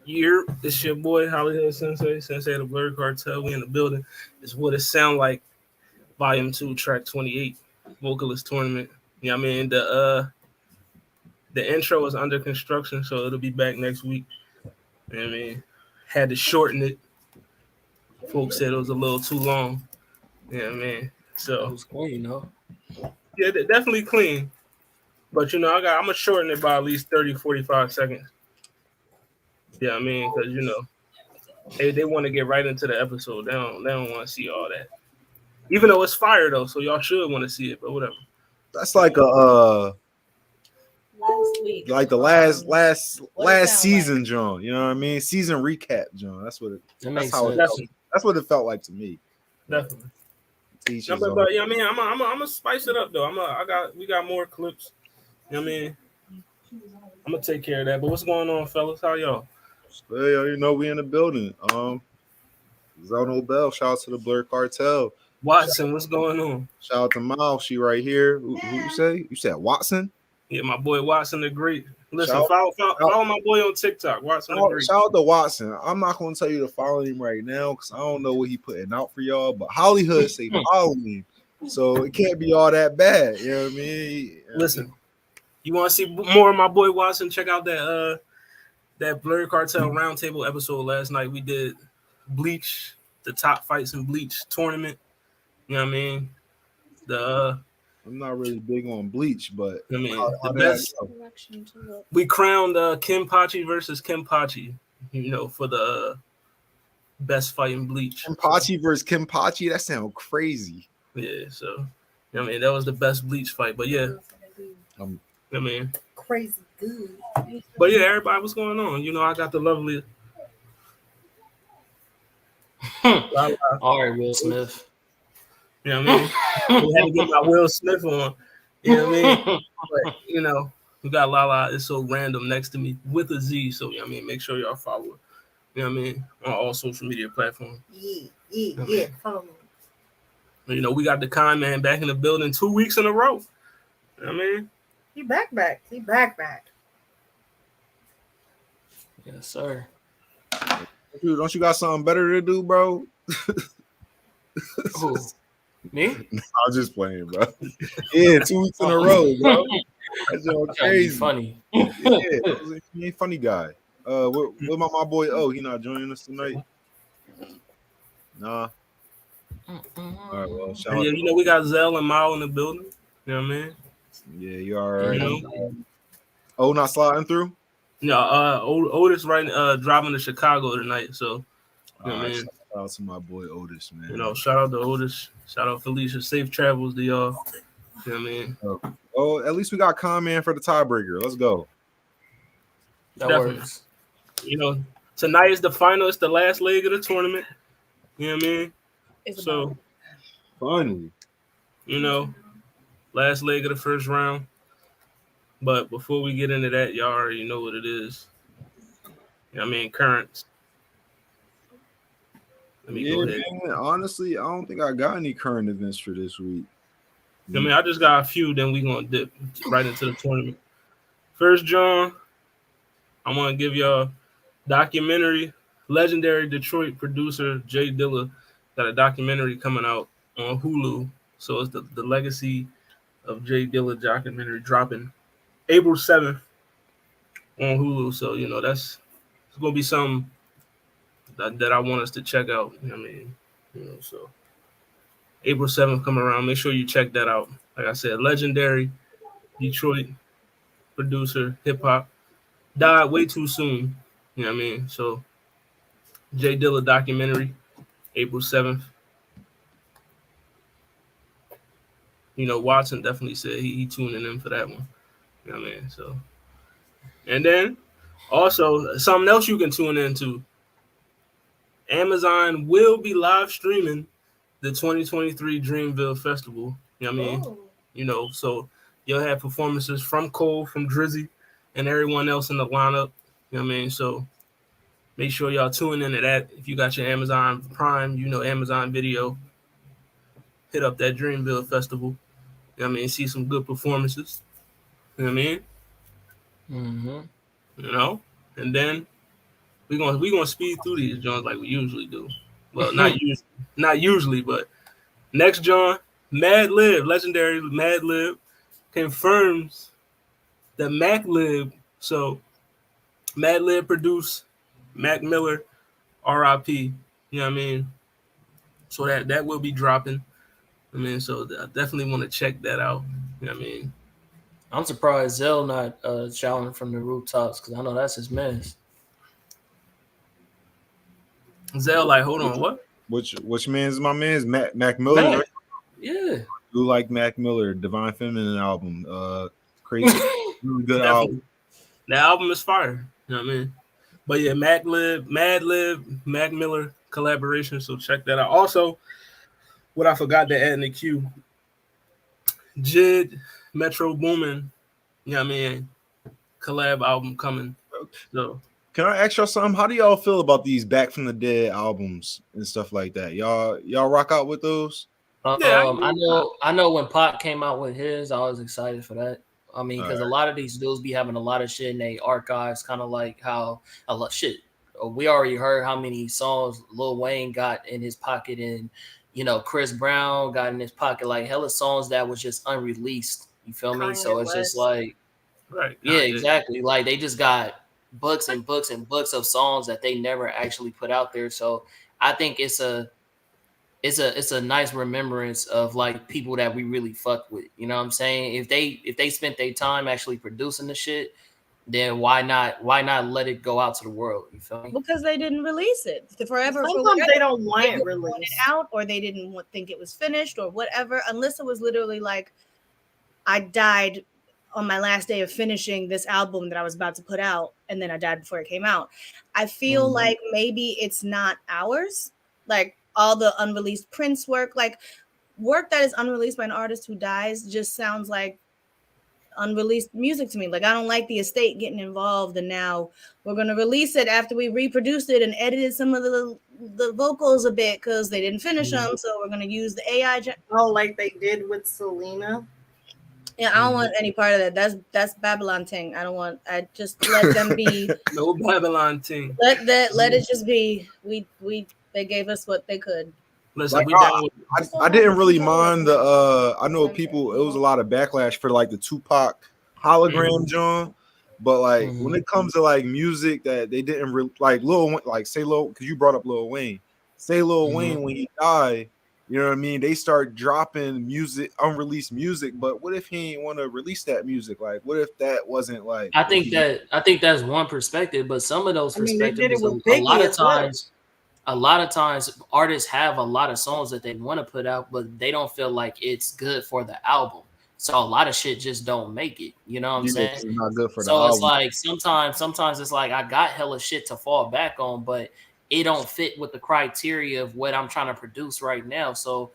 It's your boy Hollywood Sensei of the Blurred Cartel. We in the building. It's What It Sound Like, Volume 2, Track 28, Vocalist Tournament. Yeah, I mean the intro is under construction, so it'll be back next week. You know what I mean, had to shorten it. Folks said it was a little too long. Yeah, man. So it was clean, yeah, definitely clean. But I'm gonna shorten it by at least 30, 45 seconds. Yeah, I mean, because they want to get right into the episode. They don't want to see all that. Even though it's fire though, so y'all should want to see it, but whatever. That's like last week, like the last season, like? John. You know what I mean? Season recap, John. That's what it. That's what it felt like to me. Definitely. But yeah, I mean, I'm gonna spice it up though. We got more clips. You know what I mean? I'm gonna take care of that. But what's going on, fellas? How y'all? Well, we in the building. Zono Bell, shout out to the Blurred Cartel. Watson, what's going on? Shout out to Miles, she right here. Who you say? You said Watson? Yeah, my boy Watson the Great. Listen, follow my boy on TikTok, Watson the Great. Shout out to Watson. I'm not gonna tell you to follow him right now because I don't know what he putting out for y'all, but Hollywood say follow me. So it can't be all that bad. You know what I mean? Listen, you want to see more of my boy Watson? Check out that Blurred Cartel Roundtable episode last night. We did Bleach, the top fights in Bleach tournament. You know what I mean? I'm not really big on Bleach, but I mean the best. We crowned Kim Pachi versus Kim Pachi, for the best fight in Bleach. Kim Pachi versus Kim Pachi, that sounds crazy. Yeah, so I mean that was the best Bleach fight, but yeah, I mean crazy good. But yeah, everybody, what's going on? I got the lovely. All right, Will Smith. You know what I mean? We had to get my Will Smith on. You know what I mean? But, we got Lala. It's so random next to me with a Z. So, make sure y'all follow her. You know what I mean? On all social media platforms. Yeah. Follow me. We got the Con Man back in the building 2 weeks in a row. You know what I mean? He back. He back. Yes, sir. Dude, don't you got something better to do, bro? Who? Me? No, I'm just playing, bro. Yeah, 2 weeks in a row, bro. That's crazy. Funny. Yeah, he ain't funny guy. What about my boy? Oh, he not joining us tonight. Nah. All right, well, shout out. We got Zell and Mao in the building. You know what I mean? Yeah, you are right. Oh, not sliding through? No, Otis driving to Chicago tonight. So, you know what I mean? Shout out to my boy Otis, man. Shout out to Otis. Shout out Felicia. Safe travels to y'all. You know what I mean? Oh, at least we got Con Man for the tiebreaker. Let's go. That works. Tonight is the final. It's the last leg of the tournament. You know what I mean? So, finally. Last leg of the first round. But before we get into that, y'all already know what it is. You know what I mean? Currents. Let me go ahead. Man, honestly, I don't think I got any current events for this week. I mean, I just got a few, then we're going to dip right into the tournament. First, John, I want to give y'all documentary. Legendary Detroit producer Jay Dilla got a documentary coming out on Hulu. So it's the legacy of Jay Dilla documentary dropping April 7th on Hulu. So, it's going to be something that I want us to check out. I mean, so April 7th come around. Make sure you check that out. Like I said, legendary Detroit producer, hip hop, died way too soon. You know what I mean? So Jay Dilla documentary, April 7th. Watson definitely said he tuning in for that one. You know what I mean? So, and then also something else you can tune into. Amazon will be live streaming the 2023 Dreamville Festival. You know what I mean? So you'll have performances from Cole, from Drizzy, and everyone else in the lineup. You know what I mean? So make sure y'all tune into that. If you got your Amazon Prime, Amazon Video, hit up that Dreamville Festival. You know what I mean? See some good performances. You know what I mean? Mm-hmm. And then we gonna speed through these Johns like we usually do. Well, not usually, but next John, Mad Lib, legendary Mad Lib, confirms that Mac Lib. So Mad Lib produced Mac Miller, R.I.P. You know what I mean? So that will be dropping. I mean, so I definitely want to check that out. You know what I mean? I'm surprised Zell not shouting from the rooftops because I know that's his mess. Zell, like, hold on, what? Which man's my man's Mac Miller? Mac. Right? Yeah. You like Mac Miller, Divine Feminine album. Crazy, really good album. The album is fire. You know what I mean? But yeah, Mad Lib, Mac Miller collaboration. So check that out. Also, what I forgot to add in the queue, Jid, Metro Boomin, you know what I mean? Collab album coming. So can I ask y'all something? How do y'all feel about these Back from the Dead albums and stuff like that? Y'all rock out with those? Yeah, I know when Pop came out with his, I was excited for that. I mean, because a lot of these dudes be having a lot of shit in their archives, kind of like how a lot shit. We already heard how many songs Lil Wayne got in his pocket, and Chris Brown got in his pocket, like hella songs that was just unreleased. You feel me? So it's just like, right? Yeah, exactly. Like they just got books and books and books of songs that they never actually put out there. So I think it's a nice remembrance of like people that we really fuck with. You know what I'm saying? If they spent their time actually producing the shit, then why not let it go out to the world? You feel me? Because they didn't release it forever. Sometimes they don't want it released out, or they didn't think it was finished, or whatever. Unless it was literally like, I died on my last day of finishing this album that I was about to put out, and then I died before it came out. I feel like maybe it's not ours. Like all the unreleased Prince work, like work that is unreleased by an artist who dies, just sounds like unreleased music to me. Like I don't like the estate getting involved, and now we're gonna release it after we reproduced it and edited some of the vocals a bit because they didn't finish them. So we're gonna use the AI. Like they did with Selena. Yeah, I don't want any part of that. That's Babylon thing. I just let them be. No Babylon thing. Let it just be. They gave us what they could. Listen, like, I didn't really mind the I know people, it was a lot of backlash for like the Tupac hologram John, but like when it comes to like music that they didn't like Lil, like say Lil, because you brought up Lil Wayne, Wayne when he died, you know what I mean, they start dropping music, unreleased music, but what if he ain't want to release that music? Like what if that wasn't like, I think that's one perspective, but some of those perspectives a lot of times artists have a lot of songs that they want to put out, but they don't feel like it's good for the album. So a lot of shit just don't make it. You know what I'm saying? It's not good for the album. album. It's like sometimes it's like I got hella shit to fall back on, but it don't fit with the criteria of what I'm trying to produce right now. So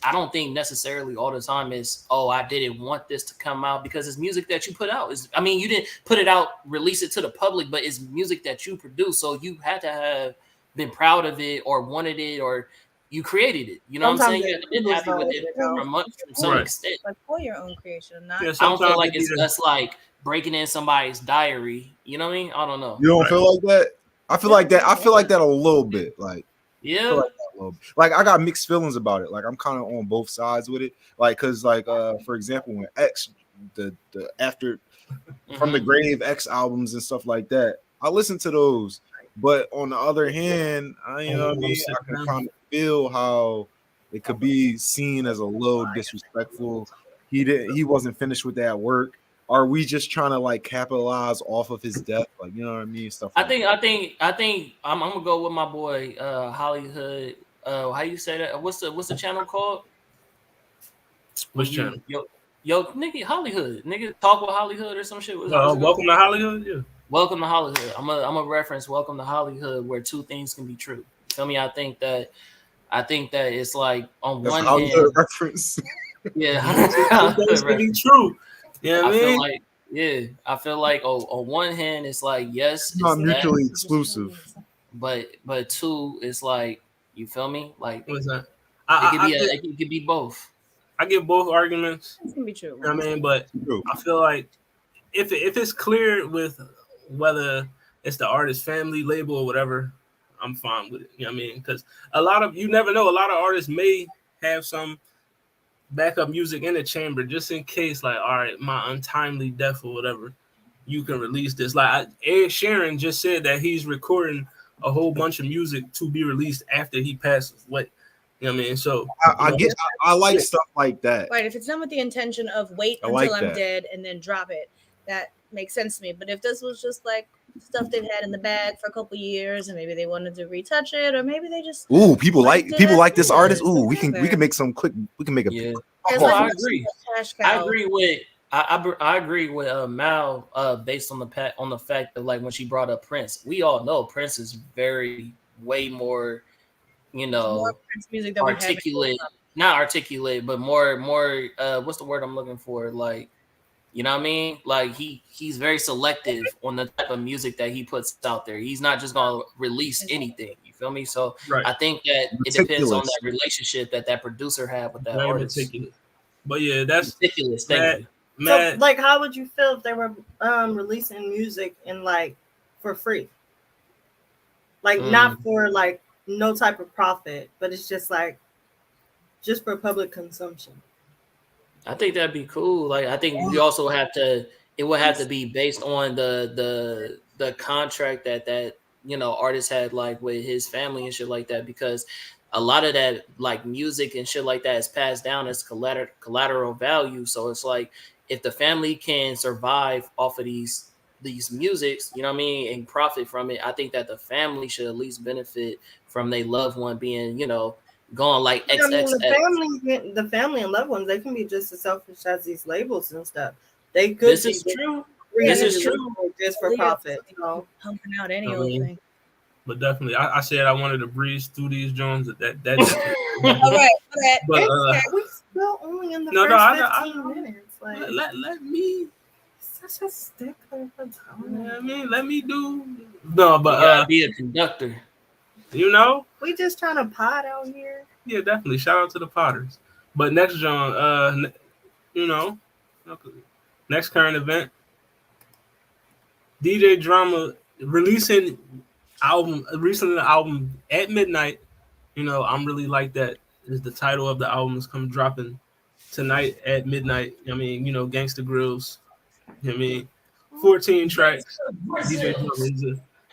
I don't think necessarily all the time is, I didn't want this to come out, because it's music that you put out. You didn't put it out, release it to the public, but it's music that you produce. So you had to have been proud of it or wanted it, or you created it. You know sometimes what I'm saying? You been happy with it from some extent. Like for your own creation. Not I don't feel like it's just like breaking in somebody's diary. You know what I mean? I don't know. You don't feel like that? I feel like that. I feel like that a little bit. Like like I got mixed feelings about it. Like I'm kind of on both sides with it. Like because like for example, when X the after from the Grave X albums and stuff like that, I listened to those. But on the other hand, I can kind of feel how it could be seen as a little disrespectful. He wasn't finished with that work. Are we just trying to like capitalize off of his death? Like, you know what I mean? Stuff. I think I'm gonna go with my boy Hollywood. How you say that? What's the channel called? Which channel? Yo, nigga, Hollywood. Nigga, talk with Hollywood or some shit. Welcome to Hollywood. Yeah. Welcome to Hollywood. I'm a reference Welcome to Hollywood, where two things can be true. Feel me? I think that it's like on one hand, reference. Yeah, things can be true. Yeah, I feel like on one hand it's like yes, it's not mutually exclusive, but two, it's like, you feel me? Like what's that? It could be both. I get both arguments. It can be true. You know what I mean, but I feel like if it's clear with whether it's the artist family label or whatever, I'm fine with it. You know what I mean? Because you never know. A lot of artists may have some backup music in the chamber just in case, like, all right, my untimely death or whatever, you can release this. Like Ed Sheeran just said that he's recording a whole bunch of music to be released after he passes away. You know what I mean? So I like stuff like that. Right. If it's done with the intention of wait until I'm dead and then drop it, that makes sense to me. But if this was just like stuff they've had in the bag for a couple years and maybe they wanted to retouch it, or maybe they just people like this artist. We can make some quick. We can make a. Yeah. I agree. I agree with Mal based on the fact that, like, when she brought up Prince, we all know Prince is way more, more Prince music than articulate, not articulate, but more what's the word I'm looking for? Like, you know what I mean? Like he's very selective on the type of music that he puts out there. He's not just gonna release anything. You feel me? So I think that it depends on that relationship that producer had with that artist. Meticulous. But yeah, that's ridiculous. So, like, how would you feel if they were releasing music and like for free? Like not for like no type of profit, but it's just like just for public consumption. I think that'd be cool. Like, I think we also it would have to be based on the contract that artists had, like, with his family and shit like that, because a lot of that, like, music and shit like that is passed down as collateral value. So it's like, if the family can survive off of these musics, you know what I mean, and profit from it, I think that the family should at least benefit from their loved one being, going like XXX. The family and loved ones, they can be just as selfish as these labels and stuff. They could. This is true. Just for profit. Pumping out any old thing. But definitely, I said I wanted to breeze through these Jones. That all right. But we still only in the first 15 minutes. Like, let me. Such a stickler for time. You know what I mean, let me do. No, but be a conductor. We just trying to pot out here. Yeah, definitely. Shout out to the Potters. But next, John, next current event, DJ Drama releasing the album at midnight. I'm really like that. Is the title of the album is dropping tonight at midnight. I mean, Gangsta Grills. You know what I mean, 14 tracks. DJ Drama,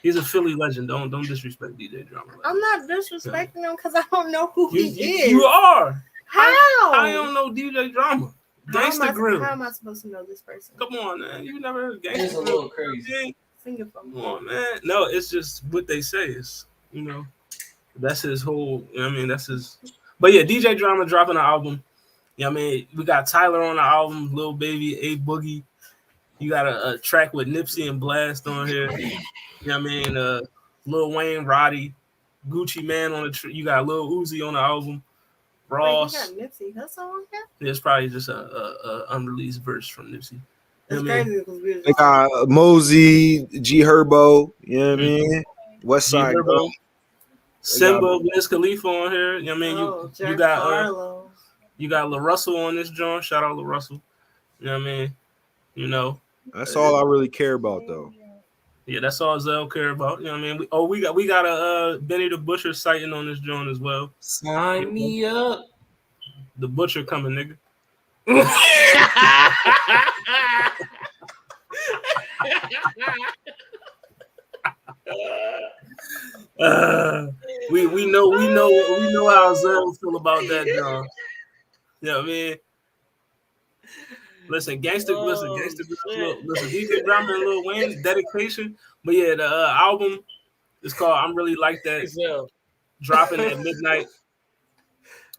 he's a Philly legend. Don't disrespect DJ Drama. I'm not disrespecting him because I don't know who he is. You are. How? I don't know DJ Drama. Gangsta Grill. How am I supposed to know this person? Come on, man. You never heard of Gangsta Grill? It's a little crazy. Come on, man. No, it's just what they say. It's, that's his whole, that's his. But yeah, DJ Drama dropping an album. We got Tyler on the album, Lil Baby, A Boogie. You got a track with Nipsey and Blast on here. Lil Wayne, Roddy, Gucci Man on the you got Lil Uzi on the album. Ross. Wait, you got Nipsey Hussle on here? There's probably just a unreleased verse from Nipsey. That's crazy because we they got Mosey, G Herbo, you know what I mean? West Side Girl. Simba, Wiz Khalifa on here. You got La Russell on this joint. Shout out La Russell. You know what I mean? That's all I really care about, though. Yeah, that's all Zell care about. You know what I mean? We got a Benny the Butcher sighting on this joint as well. Sign me up. The Butcher coming, nigga. We know how Zell feel about that, John. You know what I mean? Listen, Gangsta Grill, DJ Drama and Lil Wayne, dedication. But yeah, the album is called I'm Really Like That. Dropping at midnight.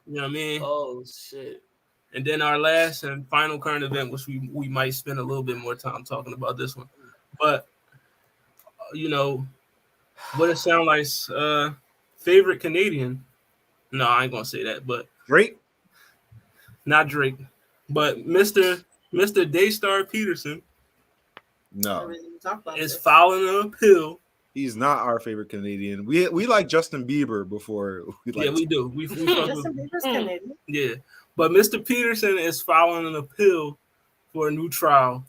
You know what I mean? Oh shit. And then our last and final current event, which we might spend a little bit more time talking about this one. But what it sound like favorite Canadian. No, I ain't gonna say that, but Drake? Not Drake. But Mr. Daystar Peterson is filing an appeal. He's not our favorite Canadian. We like Justin Bieber before. We do. We Justin Bieber's Canadian. Yeah. But Mr. Peterson is filing an appeal for a new trial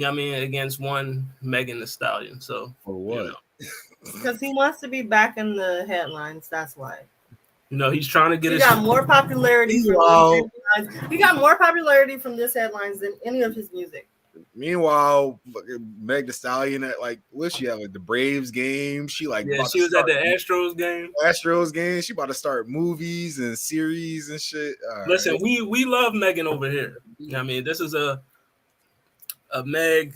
I mean, against one Megan Thee Stallion. So for what? Because he wants to be back in the headlines. That's why. He's trying to get he got more popularity from these headlines. He got more popularity from this headlines than any of his music. Meanwhile, Meg Thee Stallion at what she had the Braves game. She she was at the Astros game. She about to start movies and series and shit. Listen, we love Megan over here. I mean, this is a Meg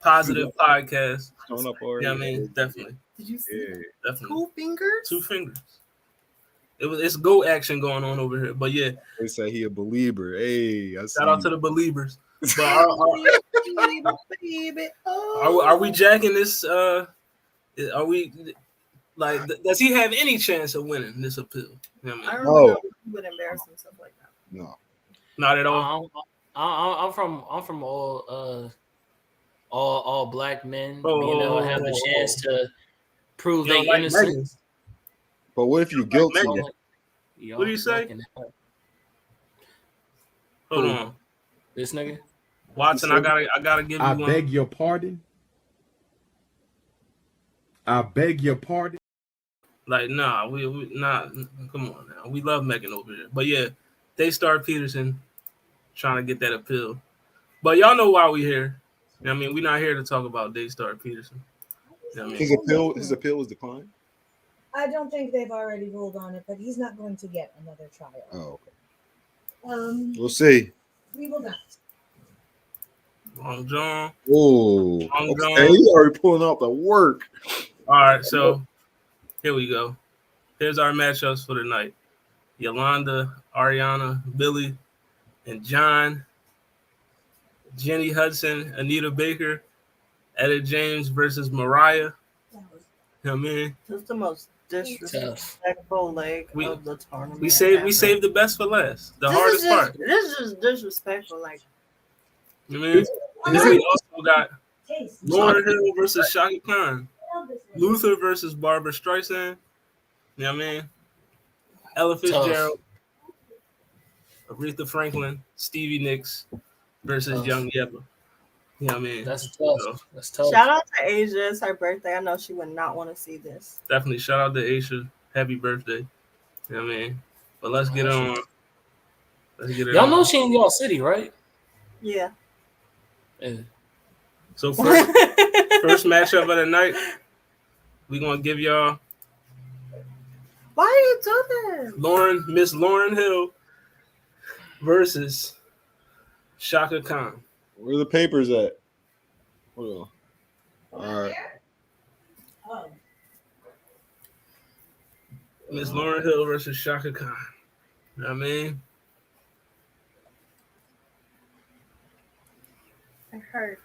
positive podcast. Up already. I mean, definitely. Did you see that? Definitely. 2 fingers? 2 fingers. It's go action going on over here. But yeah. They say he a believer. Hey, shout out to the believers. But are we jacking this? Are we does he have any chance of winning this appeal? I don't know if he would embarrass himself like that. No, not at all. I'm from all black men. Have a chance to prove their innocence. But what if you guilty? What do you say? Hold on, this nigga. Watson, I gotta give you one. I beg your pardon. Nah, we not. Come on now, we love Megan over here. But yeah, Daystar Peterson trying to get that appeal. But y'all know why we here. I mean, we're not here to talk about Daystar Peterson. His appeal was declined. I don't think they've already ruled on it, but he's not going to get another trial. Oh, okay. We'll see. We will not. Long John. Oh, okay. He's already pulling out the work. All right, so here we go. Here's our matchups for the night. Yolanda, Ariana, Billie, and John. Jenny Hudson, Anita Baker, Etta James versus Mariah. That's the most disrespectful leg of the tournament. We saved the best for last. The hardest part. This is just disrespectful. We also got Lauryn Hill versus Chaka Khan, Luther versus Barbara Streisand. You know what I mean? Ella Fitzgerald, Aretha Franklin, Stevie Nicks versus Young Yebba. You know what I mean? That's tough. Shout out to Asia. It's her birthday. I know she would not want to see this. Definitely shout out to Asia. Happy birthday. You know what I mean? But let's get on. Y'all know she in y'all city, right? Yeah. So first matchup of the night, we're gonna give y'all. Why are you doing this? Miss Lauryn Hill versus Chaka Khan. Where are the papers at? Hold on. All right. Miss Lauryn Hill versus Chaka Khan. You know what I mean? It hurts.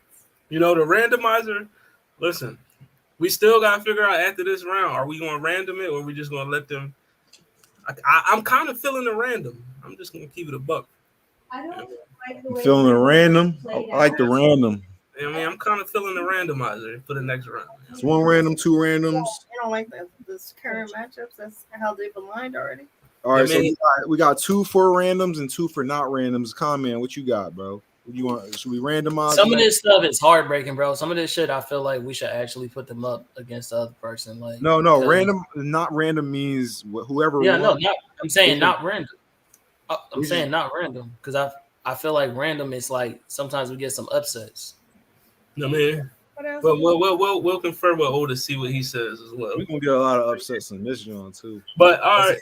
The randomizer, listen, we still got to figure out after this round, are we going to random it or are we just going to let them? I'm kind of feeling the random. I'm just going to keep it a buck. I don't like the way feeling the random. I like the random. I mean, I'm kind of feeling the randomizer for the next round. It's 1 random, 2 randoms. I don't like this current matchups. That's how they've aligned already. All right, so we got 2 for randoms and 2 for not randoms. Comment, what you got, bro? What do you want? Should we randomize? Some of this stuff is heartbreaking, bro. Some of this shit, I feel like we should actually put them up against the other person. No, random, not random means whoever. Yeah, won. No, I'm saying not random. I'm saying not random because I feel like random is sometimes we get some upsets. No, man. But we'll confer with O to see what he says as well. We're gonna get a lot of upsets in this John too. But all right,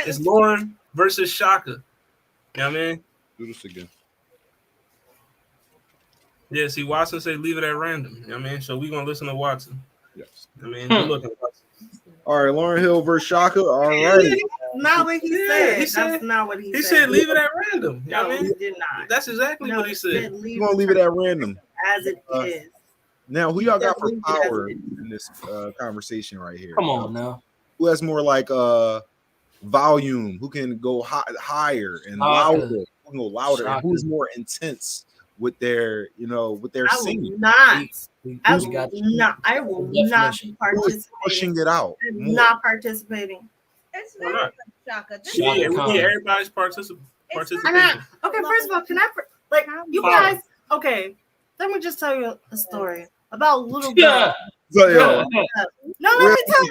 it's Lauryn versus Chaka. You know what I mean? Do this again. Yeah, see, Watson say leave it at random. You know what I mean? So we're gonna listen to Watson. Yes. I mean, good looking Watson. All right, Lauryn Hill versus Chaka. All right. Not what he said. That's not what he said. He said leave it at random. You know what I mean? He did not. That's exactly what he said. We're gonna leave it at random. As it is. Now, who y'all got for power in this conversation right here? Come on now. Who has more volume? Who can go higher and louder? Who can go louder? And who's more intense with their singing? I will not be participating. Who's pushing it out? I'm not participating. It's very Chaka. We need everybody's participation. Okay, first of all, can I you guys? Okay, let me just tell you a story about little girl. So, No, let me tell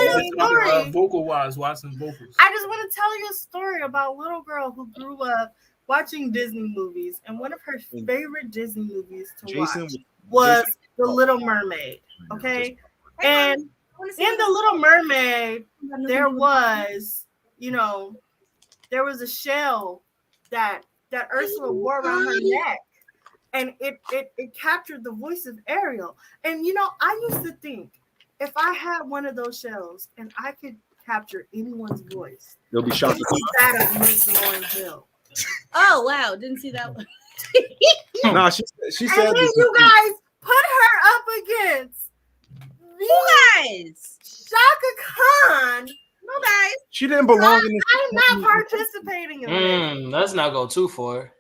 you a story. Vocal wise, watching vocals. I just want to tell you a story about a little girl who grew up watching Disney movies, and one of her favorite Disney movies to watch was The Little Mermaid. Okay, and in The Little Mermaid, there was a shell that Ursula wore around her neck, and it captured the voice of Ariel. And I used to think if I had one of those shells and I could capture anyone's voice, you'll be shocked. That of Miss Lauryn Hill. Oh wow, didn't see that one. No, she said. And then you guys put her up against Chaka Khan. No, guys. She didn't belong in this. I'm not participating in this. Let's not go too far.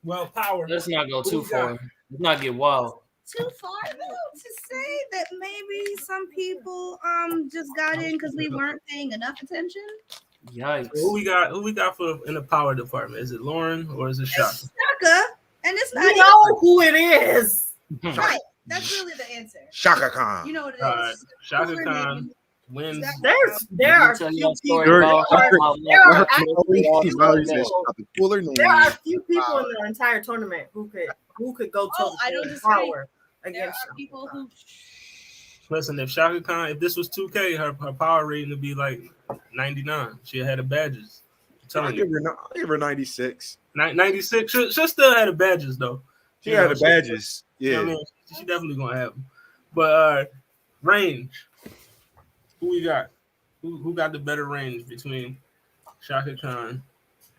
Well, power. Let's not go too far. Let's not get wild. Too far though to say that maybe some people just got in because we weren't paying enough attention. Yikes. So who we got for in the power department? Is it Lauryn or is it Chaka? Chaka, and it's not. You know who it is. Right. That's really the answer. Chaka Khan. You know what it is. All right. Chaka Khan wins. There are few people in the entire tournament who could go to the power against people who. Listen, if Chaka Khan, if this was 2K, her power rating would be like 99. She had the badges. I'll give her 96. 96. She still had the badges though. She had the badges. Yeah, I mean, she definitely gonna have them. But range. Who we got? Who got the better range between Chaka Khan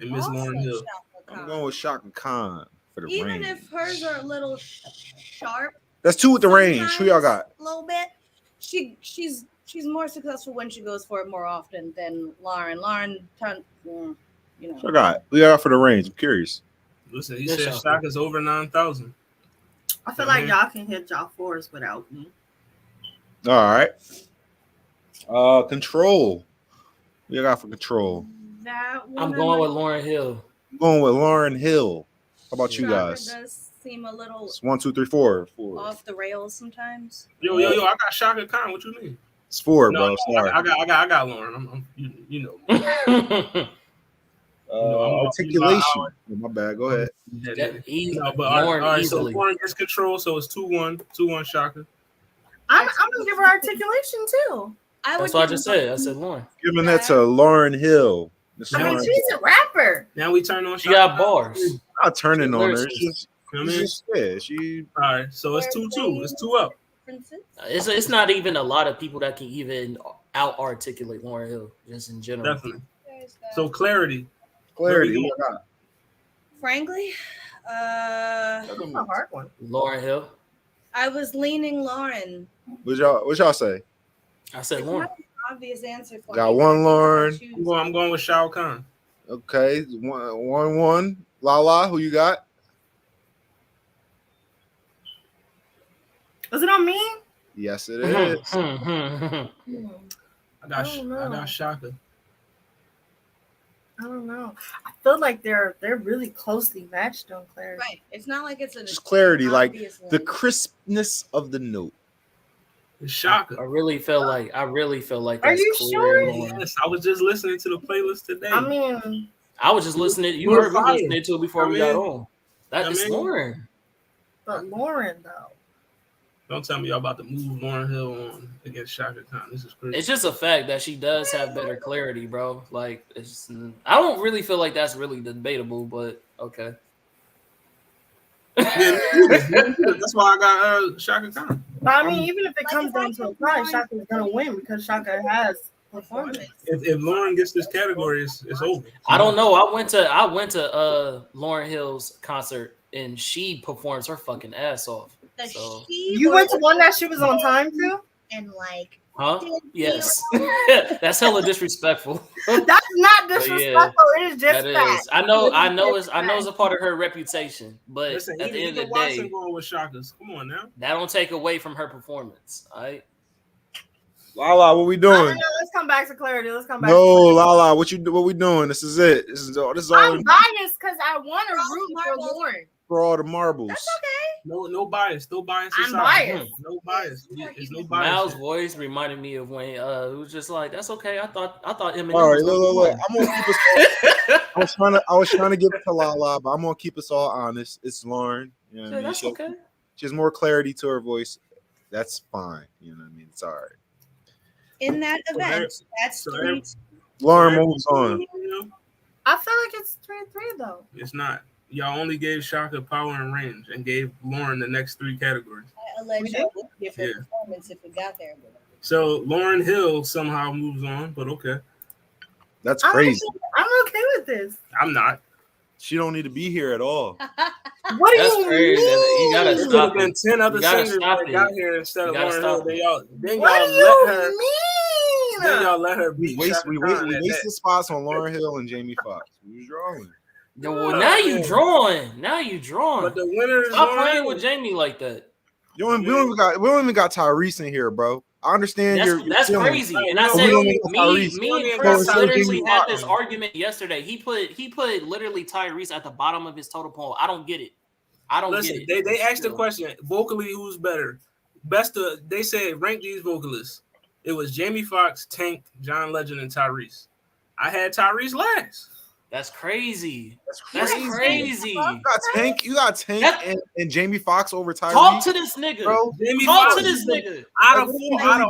and Miss Lauryn Hill? I'm going with Chaka Khan for the range. Even if hers are a little sharp. That's two with the range. Who y'all got? A little bit. She's more successful when she goes for it more often than Lauryn. Lauryn, I got. We got for the range. I'm curious. Listen, he said Chaka's over 9,000. I feel like y'all can hit y'all fours without me. All right. Control. What you got for control? I'm going with Lauryn Hill. I'm going with Lauryn Hill. How about you guys? Does seem a little. It's 1, 2, 3, 4. Off the rails sometimes. Yo! I got Chaka Khan. What you mean? It's 4, bro. Sorry. I got Lauryn. You know. Articulation. My bad. Go ahead. Lauren, so Lauren gets control, so it's 2-1. 2-1 Chaka. I'm gonna give her articulation too. That's what I just said. I said Lauryn. Giving that to Lauryn Hill. She's a rapper. Now we turn on. She got bars. I'm not turning on her. She. All right, so it's 2-2. It's 2 up. It's not even a lot of people that can even out articulate Lauryn Hill, just in general. Definitely. So clarity. Frankly, that's a hard one. Lauryn Hill. I was leaning Lauryn. What y'all say? I said Lauryn. Obvious answer for got one Lauryn. I'm going with Shao Kahn. Okay, 1-1. Lala, who you got? Was it on me? Yes, it is. I got Chaka. I don't know. I feel like they're really closely matched on clarity. Right. It's not like it's just clarity, like the crispness of the note. It's Chaka. I really feel like Are that's you clear. sure? Yes, I was just listening to the playlist today. I mean, I was just listening. You heard me listening to it before we got on. That is Lauryn. But Lauryn though. Don't tell me y'all about to move Lauryn Hill on against Chaka Khan. This is crazy. It's just a fact that she does have better clarity, bro. Like, I don't really feel like that's really debatable, but okay. That's why I got Chaka Khan. But I mean, even if it comes down to a tie, Chaka is gonna win because Chaka has performance. If Lauryn gets this category, it's over. I don't know. I went to Lauryn Hill's concert and she performs her fucking ass off. So. You went to one that she was on time to? And like, huh? Yes. That's hella disrespectful. That's not disrespectful. Yeah, it is just that. I know it's a part of her reputation, but listen, at the end of the day, going with Chaka's. Come on now. That don't take away from her performance. All right. Lala, what we doing? Let's come back to clarity. Lala, what we doing? This is it. This is all. I'm biased because I want to root for Lauryn. for all the marbles. That's okay. No bias. No bias. I'm biased. No bias. There's no bias. Mal's voice reminded me of when it was just like, that's okay. I thought Eminem. All right, look. I'm gonna keep us all, I was trying to give it to Lala, but I'm gonna keep us all honest. It's Lauryn. You know what I mean? That's okay. She has more clarity to her voice. That's fine. You know what I mean? It's all right. In that event, that's 3. Lauryn moves on. I feel like it's 3-3 though. It's not. Y'all only gave Chaka power and range and gave Lauryn the next 3 categories. I alleged it would be a different performance if we got there. So Lauryn Hill somehow moves on, but okay. That's crazy. I'm okay with this. I'm not. She don't need to be here at all. What do That's you crazy. mean? You gotta There could stop have been 10 other singers that got here instead of Lauryn Hill. Then y'all let her. Then y'all let her beat. We wasted spots on Lauryn Hill and Jamie Foxx. We was drawing. Well, now you drawing. But the winner is Stop playing with Jamie like that. We don't even got Tyrese in here, bro. I understand that's crazy. And I said me and Chris literally had this argument yesterday. He put literally Tyrese at the bottom of his total poll. I don't get it. Listen, get it. They asked the question, vocally, who's better? They said rank these vocalists. It was Jamie Foxx, Tank, John Legend, and Tyrese. I had Tyrese last. That's crazy. That's crazy. You got Tank and Jamie Foxx over Tyrese. Talk to this nigga, bro. Talk to this nigga. Out of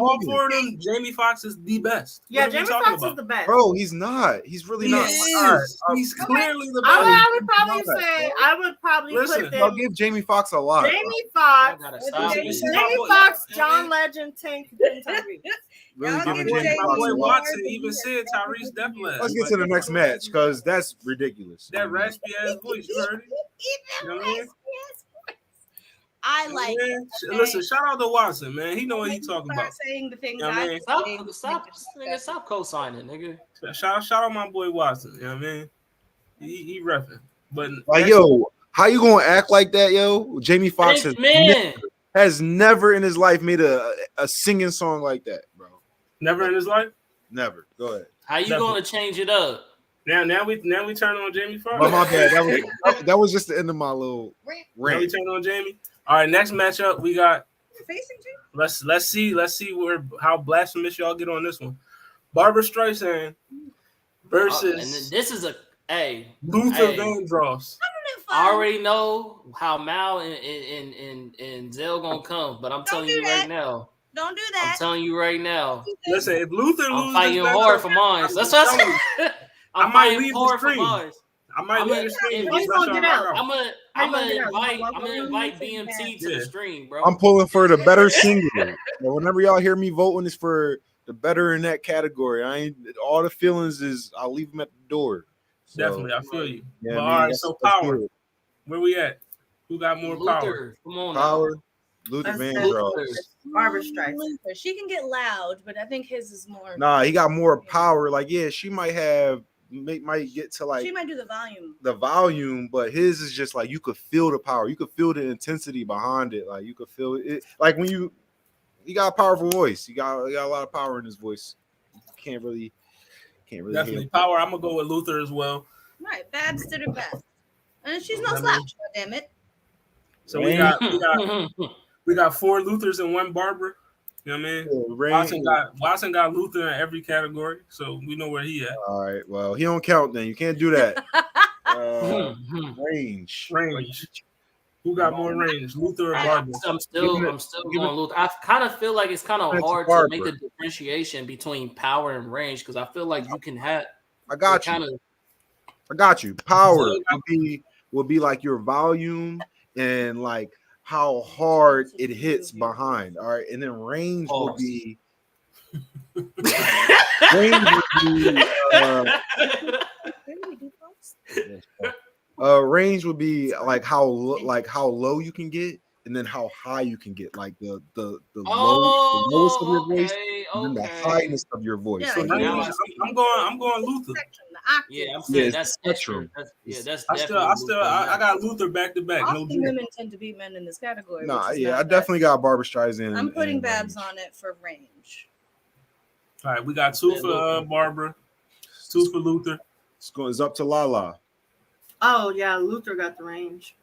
all 4 of them, Jamie Foxx is the best. Yeah, Jamie Foxx is the best. Bro, he's not. He's really not. He's clearly the best. I would probably put them. I'll give Jamie Foxx a lot. Jamie Foxx, John Legend, Tank, and Tyrese. Really giving Jamie Foxx a lot. Watson even said Tyrese definitely. Let's get to the next match because that's ridiculous. That raspy ass voice, you heard it? You know what I mean? I like it. Okay? Listen, shout out to Watson, man. He know what he's talking about. Saying the things Stop co-signing, nigga. Shout out my boy Watson. You know what I mean? He repping. But like, yo, how you gonna act like that, yo? Jamie Foxx has never in his life made a singing song like that, bro. Never in his life? Never. Go ahead. How you gonna change it up? Now we turn on Jamie Foxx. Oh, my bad. That was just the end of my little rant. Now we turn on Jamie. All right, next matchup we got. Facing Jamie? Let's see how blasphemous y'all get on this one. Barbara Streisand versus and this is Luther Vandross. I already know how Mal and Zell gonna come, but I'm telling you right now. Don't do that. I'm telling you right now. Listen, if Luther loses, I'm fighting hard for mine. That's what I'm saying. I might leave the stream. I'm gonna invite BMT to the stream, bro. I'm pulling for the better single. Whenever y'all hear me voting, it's for the better in that category. I ain't all the feelings is I'll leave them at the door. So, definitely, I feel you. Yeah, all right, so power. Where we at? Who got more power? Come on, power. Luther Vandross. Barbara Streisand. She can get loud, but I think his is more. Nah, he got more power. Like, yeah, she might get to like. She might do the volume, but his is just like you could feel the power. You could feel the intensity behind it. Like you could feel it. Like when he got a powerful voice. He got a lot of power in his voice. You can't really. Definitely power. I'm gonna go with Luther as well. Right, Babs did her best, and she's no slouch. Damn it. So we got 4 Luthers and 1 Barbara. You know what I mean? Watson got Luther in every category, so we know where he at. All right, well, he don't count then. You can't do that. Range. Who got more range, Luther or Barbara? I'm still going Luther. I kind of feel like it's kind of hard to make the differentiation between power and range because I feel like you can have. I got you. Power will be like your volume and like how hard it hits behind. All right, and then range will be. Range would be like how low you can get, and then how high you can get, like the lowest of your voice, and then the highest of your voice. Yeah, so I'm going Luther. Yeah, I'm saying that's true. I got Luther back to back. No women tend to beat men in this category. Nah, yeah, I definitely got Barbara Streisand. I'm putting Babs on it for range. All right, we got 2 for Barbara, 2 for Luther. It's up to Lala. Oh yeah, Luther got the range.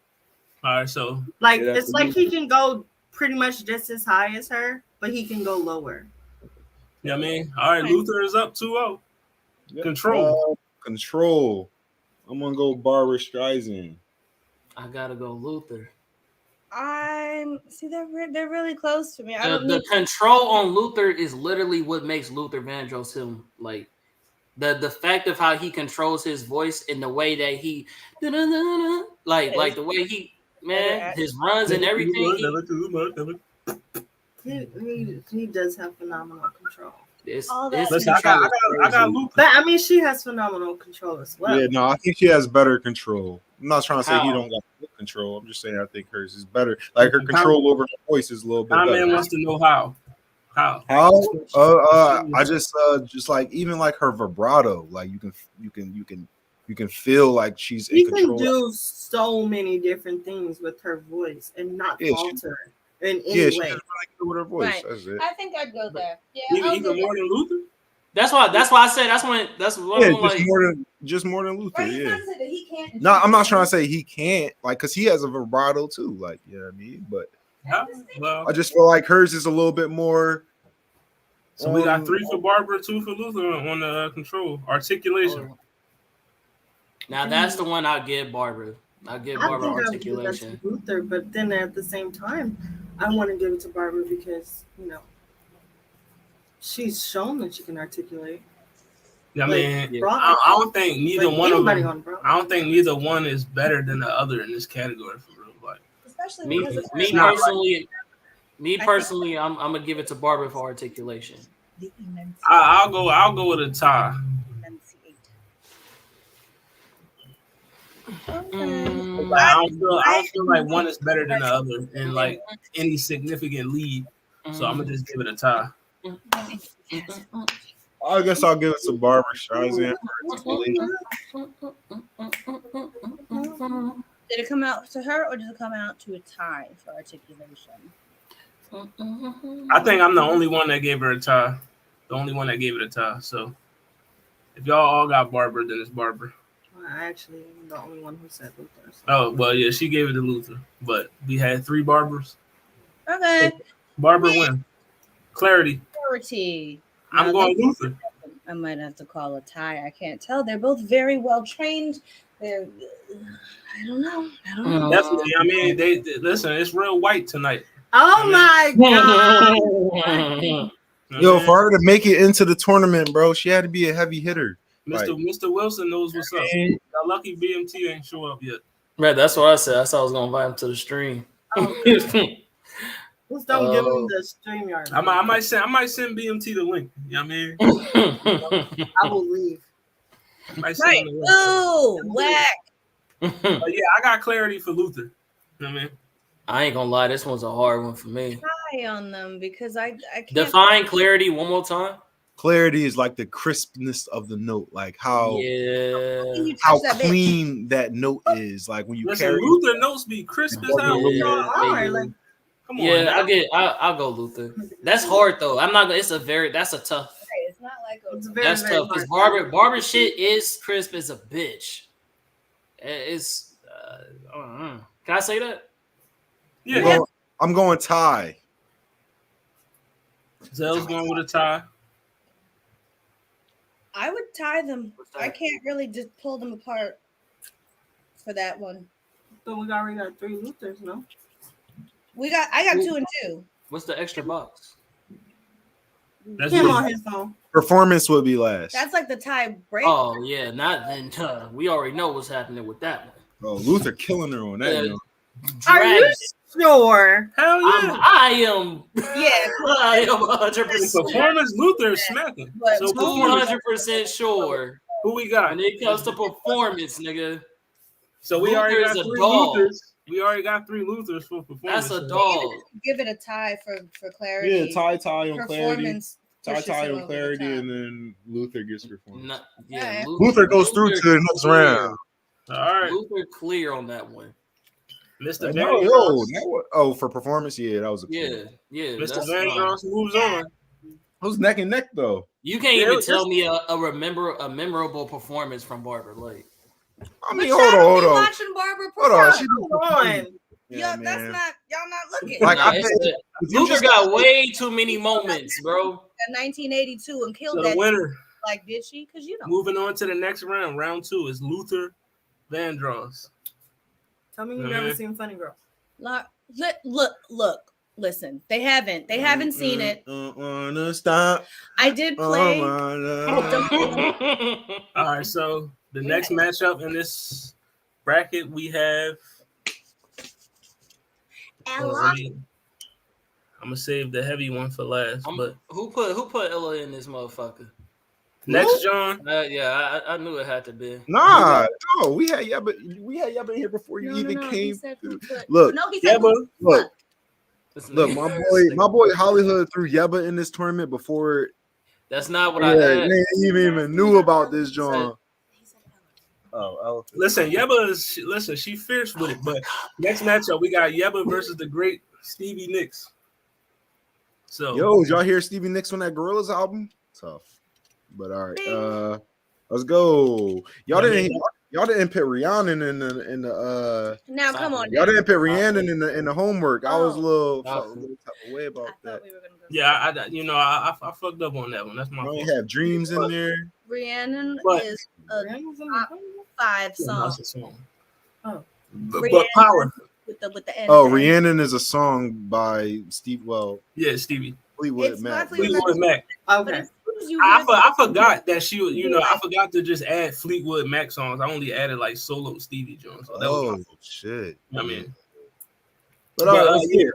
All right, so like it's like he can go pretty much just as high as her, but he can go lower. Yeah, I mean, all right, Luther is up 2-0. Yep. Control. I'm gonna go Barbara Streisand. I gotta go Luther. They're really close to me. The control on Luther is literally what makes Luther Vandross him. Like the fact of how he controls his voice in the way that he like the way he his runs and everything. He does have phenomenal control. I got Luther. But I mean, she has phenomenal control as well. Yeah, no, I think she has better control. I'm not trying to say he don't got control. I'm just saying I think hers is better. Like her control over her voice is a little bit better. Man wants to know how. I just like even like her vibrato, like you can feel like she's in control. She can do so many different things with her voice and not falter in any way. She's really good with her voice. Right. That's it. I think I'd go there. Yeah, even more than Luther. That's why I said just more than Luther. Right, yeah. he can't. No, I'm not trying to say he can't, like, because he has a vibrato too, like, you know what I mean? But I just feel like hers is a little bit more. So we got 3 for Barbara, 2 for Luther on the control articulation. Now that's the one I'll give Barbara. I'll give Barbara articulation. That's Luther, but then at the same time, I want to give it to Barbara because she's shown that she can articulate. Yeah, I mean, I don't think neither one of them. I don't think neither one is better than the other in this category for real. Like, especially me personally, I'm gonna give it to Barbara for articulation. I'll go with a tie. I don't feel like one is better than the other in like any significant lead. So I'm gonna just give it a tie. I guess I'll give it to Barbara Streisand. Did it come out to her or did it come out to a tie for articulation? I think I'm the only one that gave her a tie. The only one that gave it a tie. So if y'all all got Barbara, then it's Barbara. I actually am the only one who said Luther. So. Oh, well, yeah, she gave it to Luther. But we had 3 Barbaras. Okay. So Barbara win. Clarity. I'm going Luther. I might have to call a tie. I can't tell. They're both very well trained. I don't know. Definitely. I mean, they listen. It's real white tonight. Oh my god! Yo, for her to make it into the tournament, bro, she had to be a heavy hitter. Mr. Wilson knows what's up. That lucky BMT ain't show up yet. Man, that's what I said. I said I was gonna invite him to the stream. Just don't give him the StreamYard. I might send BMT the link. You know what I mean? I will leave. Right. Ooh, whack. Yeah, I got clarity for Luther. You know what I mean? I ain't gonna lie, this one's a hard one for me. Try on them because I can't define clarity one more time. Clarity is like the crispness of the note, like how clean that note is. Like when you carry Luther notes be crisp as hell. Come on, I'll go Luther. That's hard though. I'm not. That's a tough. It's not like that's tough because Barbara shit is crisp as a bitch. It's. Can I say that? Yeah. I'm going tie. Zell's going with a tie. I would tie them. I can't really just pull them apart for that one. So we already got 3 Luthers, no? I got 2 and 2. What's the extra box? That's him on his phone. Performance would be last. That's like the tie break. Oh yeah, not then. We already know what's happening with that one. Oh, Luther killing her on that. Are you sure? Hell yeah. I am. Yeah, I am 100%. Performance, Luther is smacking. So 200% sure. Who we got? When it comes to performance, nigga. So we already got 3 Luthers. We already got 3 Luthers for performance. That's a dog. Give it a tie for clarity. Yeah, tie on clarity. Tie on clarity, the and then Luther gets performance. Luther goes through to the next round. All right. Luther clear on that one. Mr. Vandross. For performance, yeah, that was a yeah. Mr. Vandross moves on. It was neck and neck though. You can't even tell me a memorable performance from Barbara. Like, I mean, hold on. Watching Barbara Hold on. Yo, that's not y'all not looking. Like Luther got way too many moments, bro. 1982 and killed so that the winner. Like, did she? Because you know. Moving on to the next round. Round 2 is Luther Vandross. Tell me you've never seen Funny Girl. Look. Listen, they haven't seen it. Wanna stop. I did play. All right, so the next matchup in this bracket we have. Ella. I'm gonna save the heavy one for last. But who put Ella in this motherfucker? Next, John. Yeah, I knew it had to be. Nah, no, we had Yebba here before you even came. Look, Yebba. Look, my boy Hollywood threw Yebba in this tournament before. That's not what I had. They even knew about this, John. Oh, listen, Yebba is she fierce with it. But next matchup we got Yebba versus the great Stevie Nicks. So y'all hear Stevie Nicks on that Gorillaz album? Tough. But all right, let's go. Y'all didn't put Rihanna in the Now come on. Y'all didn't put Rihanna in the homework. I was a little type of way about that. I fucked up on that one. That's my fault. You have Dreams in there. Rihanna is a top 5 song. Oh, but Power. With the end. Oh, Rihanna is a song by Steve. Well, yeah, Stevie. Fleetwood Mac. Okay. I forgot that she, I forgot to just add Fleetwood Mac songs. I only added like solo Stevie Jones. So that was shit. I mean, but let's get it.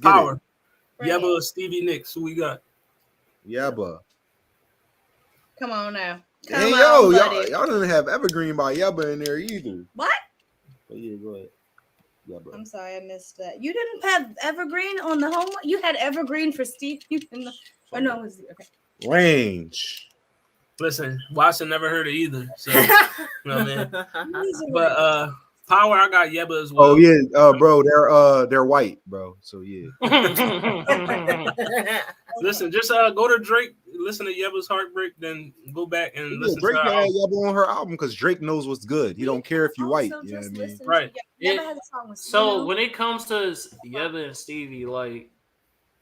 Power. Yebba, Stevie Nicks. Who we got? Yebba. Come on now. Y'all didn't have Evergreen by Yebba in there either. What? But yeah, go ahead. Yebba. I'm sorry, I missed that. You didn't have Evergreen on the home. You had Evergreen for Steve. No, it was okay. Range. Listen, Watson never heard it either. So, you know what I mean? But Power, I got Yebba as well. Oh yeah, bro, they're white, bro. So yeah. Listen, just go to Drake, listen to Yebba's Heartbreak, then go back and listen Drake to had Yebba on her album because Drake knows what's good. He don't care if you white. You know what I mean? Right. So when it comes to Yebba and Stevie, like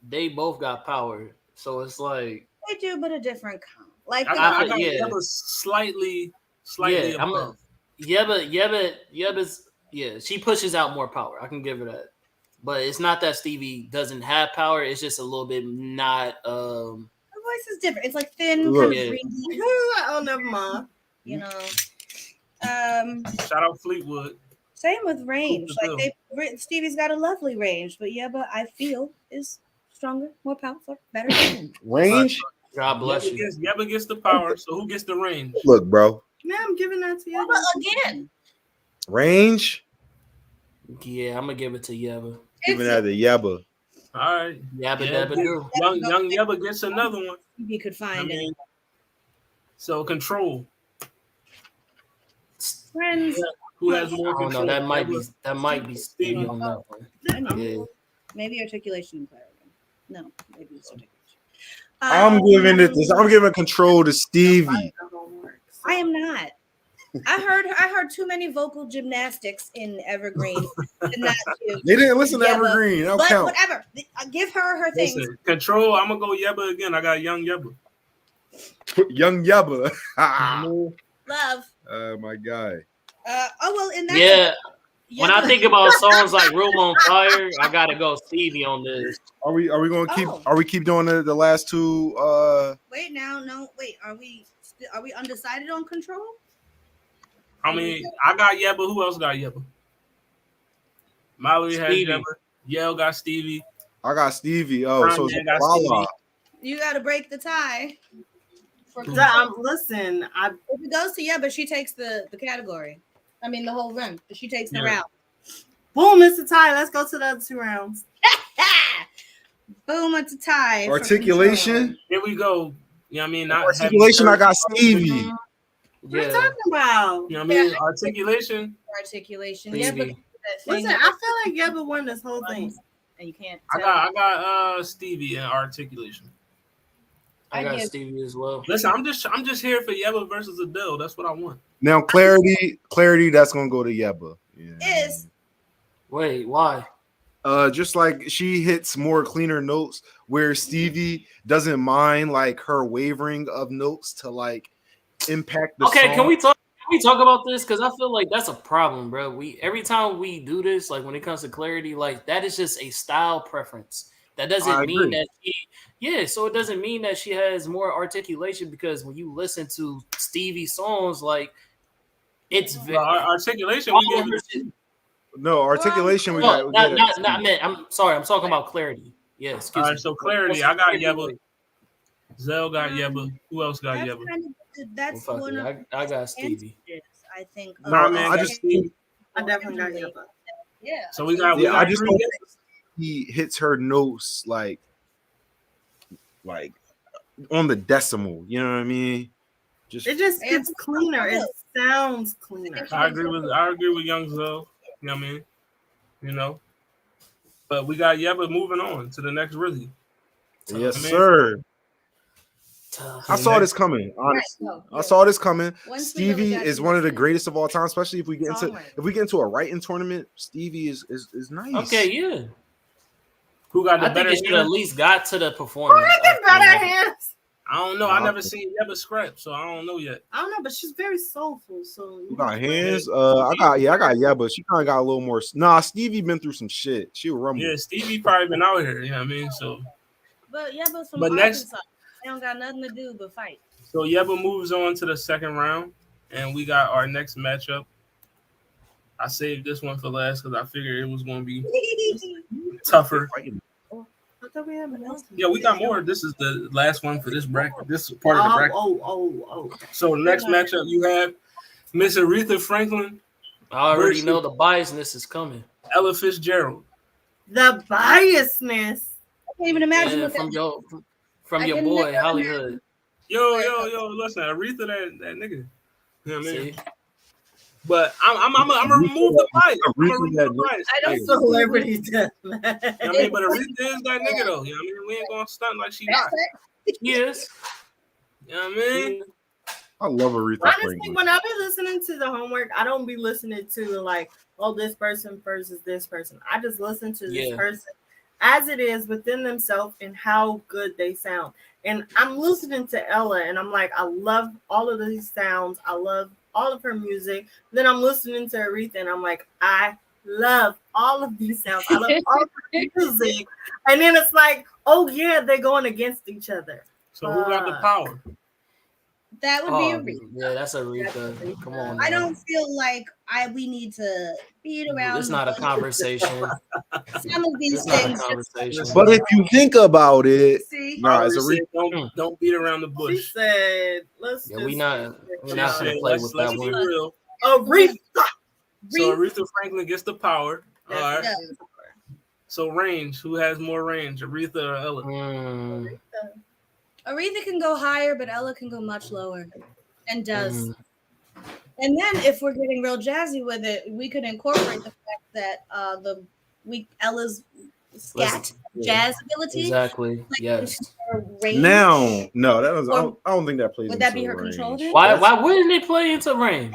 they both got power. So it's like they do, but a different kind. Like I got Yebba slightly above. Yebba's she pushes out more power. I can give her that. But it's not that Stevie doesn't have power. It's just a little bit not. Her voice is different. It's like thin, kind of ringy. Oh, never mind. You know. Shout out Fleetwood. Same with range. Like Stevie's got a lovely range, but Yebba I feel is stronger, more powerful, better. Range. God bless you. Yebba gets the power, so who gets the range? Look, bro. Man, I'm giving that to Yebba again. Range. Yeah, I'm gonna give it to Yebba. Giving that to Yebba. All right. Yebba. Young Yebba gets another one. You could find it. So Control. Friends. Yeah. Who has more control? That might be Stevie on that one. Yeah. Maybe articulation and clarity. No, maybe it's articulation. I'm giving Control to Stevie. I am not. I heard too many vocal gymnastics in Evergreen. They didn't listen to Evergreen. But count. Whatever. Give her things. Listen, Control. I'm gonna go Yebba again. I got Young Yebba. Young Yebba. Love. My guy. In that. Yeah. When I think about songs like Room on Fire, I gotta go Stevie on this. Are we gonna keep? Are we keep doing the last two? Wait now, no, wait. Are we undecided on Control? I mean, I got Yebba. Who else got Yebba? Mallory has Yebba. Yale got Stevie. I got Stevie. Oh, so got Stevie. You got to break the tie. Listen, if it goes to Yebba, she takes the category. I mean, the whole run. She takes the round. Boom, it's a tie. Let's go to the other 2 rounds. Boom, it's a tie. Articulation. Here we go. You know what I mean? Articulation, I got Stevie. What are you talking about? You know what I mean? Articulation. Yebba. Listen, I feel like Yebba won this whole thing. And you can't tell. I got Stevie and Articulation. I got Stevie as well. Listen, I'm just here for Yebba versus Adele. That's what I want. Now clarity, that's gonna go to Yebba. Yeah. Wait, why? Just like she hits more cleaner notes, where Stevie doesn't mind like her wavering of notes to like impact the Okay, song. can we talk about this? Because I feel like that's a problem, bro. Every time we do this, like when it comes to clarity, like that is just a style preference. That doesn't mean that so it doesn't mean that she has more articulation, because when you listen to Stevie songs, like it's very articulation. No, articulation. I'm sorry. I'm talking about clarity. Yes. All right. So clarity. I got Yebba. Zell got Yebba. Who else got Yebba? That's one of I got Stevie. I think. No, I definitely got Yebba. Yeah. So we got. I just know he hits her notes like on the decimal. You know what I mean? It just gets cleaner. It sounds cleaner. I agree with Young Zell. You know what I mean? You know. But we got Yebba moving on to the next rhythm. Yes, sir. I saw this coming. Honestly, I saw this coming. Stevie is one of the greatest of all time, especially if we get into a writing tournament. Stevie is nice. Okay, yeah. Who got the I better? Think it should at least got to the performance. Who got the better hands? I don't know. I never seen Yebba scrap, so I don't know yet. I don't know, but she's very soulful. So you got hands. I got Yebba. She kind of got a little more. Nah, Stevie been through some shit. She was rumble. Yeah, Stevie probably been out here. You know what I mean? So. But Yebba's from Arkansas. They don't got nothing to do but fight. So Yebba moves on to the second round, and we got our next matchup. I saved this one for last because I figured it was going to be tougher. Yeah, we got more. This is the last one for this bracket. This part of the bracket. Oh. So next matchup, you have Miss Aretha Franklin. I already know the biasness is coming. Ella Fitzgerald. The biasness. I can't even imagine from your boy Hollywood. Yo, listen, Aretha, that nigga. You know what I mean? But I'm gonna remove the bias. I don't celebrity death. I mean, but Aretha is that nigga though. You know what I mean? We ain't gonna stunt like she not. Yes. You know what I mean? I love Aretha. Honestly, when I be listening to the homework, I don't be listening to like, oh, this person versus this person. I just listen to this person as it is within themselves and how good they sound. And I'm listening to Ella, and I'm like, I love all of these sounds. I love all of her music. Then I'm listening to Aretha, and I'm like, I love all of these sounds. I love all of her music. And then it's like, oh yeah, they're going against each other. So who got the power? That would be Aretha. Yeah, that's Aretha. Come on. I don't feel like we need to beat around. It's not a conversation. Some of these things. But if you think about it, don't beat around the bush. She said, "Let's." We're not gonna play with that one. Real. Aretha. So Aretha Franklin gets the power. All right. So range. Who has more range, Aretha or Ella? Aretha can go higher, but Ella can go much lower, and does. And then, if we're getting real jazzy with it, we could incorporate the fact that Ella's scat jazz ability. Exactly. Yes. Now, no, that was. I don't think that plays. Would that be her control? Why wouldn't it play into range?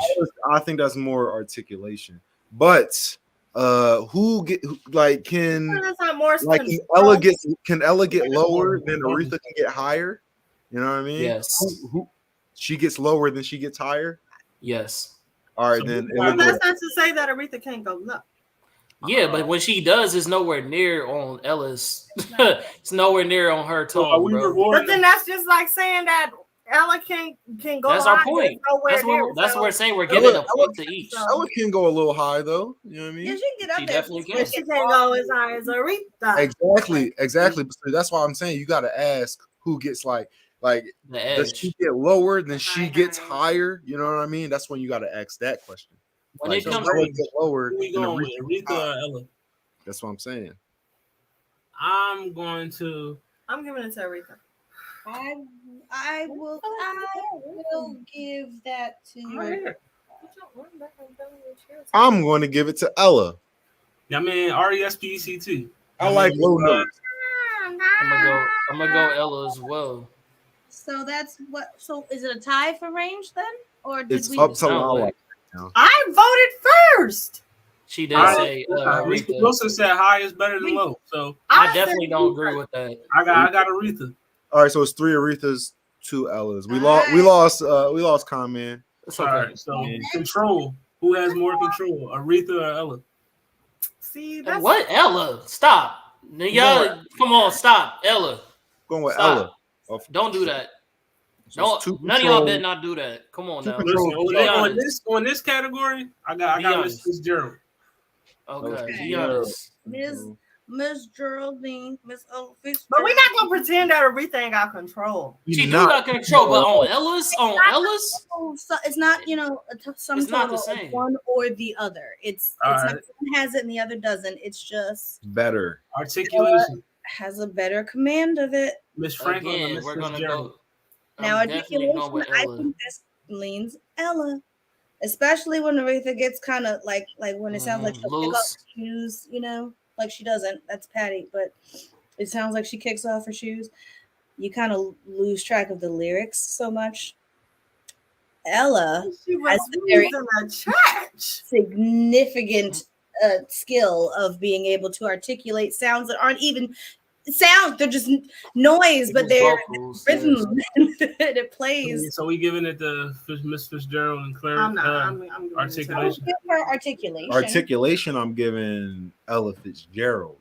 I think that's more articulation. But who can Ella get lower than Aretha can get higher? You know what I mean? Yes. Who she gets lower than she gets higher? Yes. All right, then. That's not to say that Aretha can't go low. Yeah, but when she does, it's nowhere near on Ella's. It's nowhere near on her tone, bro. But then that's just like saying that Ella can go. That's our point. That's what we're saying. We're giving a point to each. Ella can go a little high though. You know what I mean? Yeah, she can get up there. Definitely can. She can't go as high as Aretha. Exactly. So that's why I'm saying you got to ask who gets like does she get lower than she gets higher? You know what I mean? That's when you got to ask that question. When it comes to lower, Aretha or Ella? That's what I'm saying. I'm giving it to Aretha. I will give that to her. I'm going to give it to Ella. I mean, RESPECT. I like low notes. I'm gonna go Ella as well. So that's what. So is it a tie for range then, or it's up to Ella? I voted first. She did say Mr. Wilson said high is better than low. So I definitely don't agree with that. I got Aretha. All right, so it's 3 Arethas, 2 Ellas. We lost Common. It's okay. All right, so control. Who has more control, Aretha or Ella? See, that's what Ella? Stop. Y'all, come on, stop. Ella. Going with Ella. Don't do that. So none of y'all better not do that. Come on now. Listen, on this category, I got Miss Fitzgerald. Okay, be honest. Miss Geraldine, Miss Fitzgerald. But we're not gonna pretend that Aretha ain't got control. She do got control, but on Ella's, so it's not some not the same. One or the other. It's not one has it and the other doesn't. It's just better articulation. Has a better command of it. Miss Franklin, again, we're gonna go. Now articulation, I think this leans Ella. Especially when Aretha gets kind of like when it sounds like she'll pick up shoes, like she doesn't. That's Patty, but it sounds like she kicks off her shoes. You kind of lose track of the lyrics so much. Ella has a very significant skill of being able to articulate sounds that aren't even sounds, they're just noise, but they're rhythm. It plays. So we giving it to Miss Fitzgerald and Claire. I'm articulation. Articulation. I'm giving Ella Fitzgerald.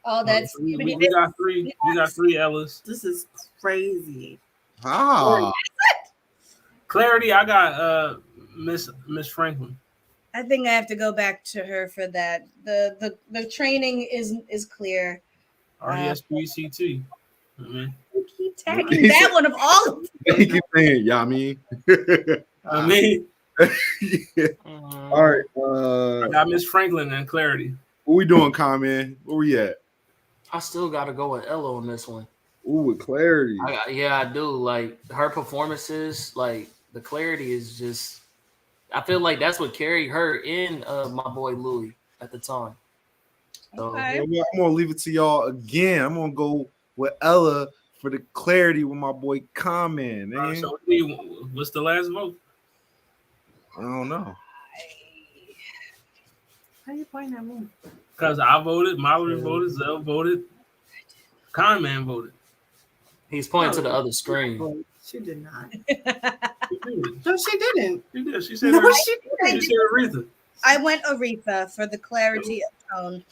Oh, that's we got three. We got 3 Ellas. This is crazy. Clarity. I got Miss Franklin. I think I have to go back to her for that. The training is clear. RESPCT. Keep tagging that one of all. Keep saying, yeah, I mean. All right. I got Miss Franklin and Clarity. What we doing, Common? Where we at? I still got to go with Ella on this one. Ooh, with Clarity. I do. Like her performances, like the Clarity is just. I feel like that's what carried her in my boy Louis at the time. So, okay. I'm gonna leave it to y'all again. I'm gonna go with Ella for the Clarity with my boy Common. So what's the last vote? I don't know. How you pointing at me? Because I voted, Mallory voted, Zell voted, Common voted. He's pointing to the other screen. She did not. No, she didn't. She did. She said she didn't. She said Aretha. I went Aretha for the clarity of tone.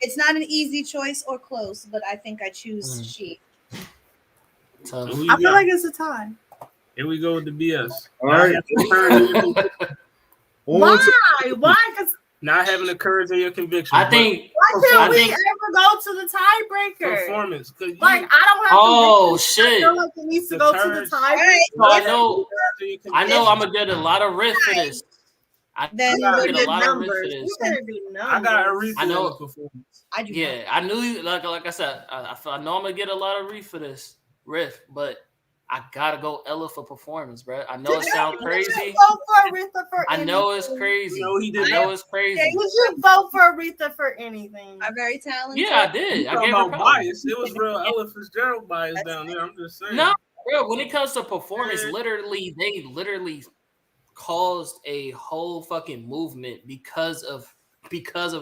It's not an easy choice or close, but I think I choose she. Tough. I feel like it's a tie. Here we go with the BS. All right. Why? Because not having the courage of your conviction. I think. Why can't we ever go to the tiebreaker? Performance. I don't have. Oh shit! I feel like it needs to go to the tiebreaker. I know. I'm gonna get a lot of riff for this. I got Aretha. I know. Performance. I knew. Like I said, I know I'm gonna get a lot of riff for this riff, but I gotta go Ella for performance, bro. I know it sounds crazy. I know it's crazy. No, he did. I know it's crazy. Did you vote for Aretha for anything? I'm very talented. Yeah, I did. I gave her bias. It was real Ella Fitzgerald bias down there. I'm just saying. No, bro. When it comes to performance, they literally caused a whole fucking movement because of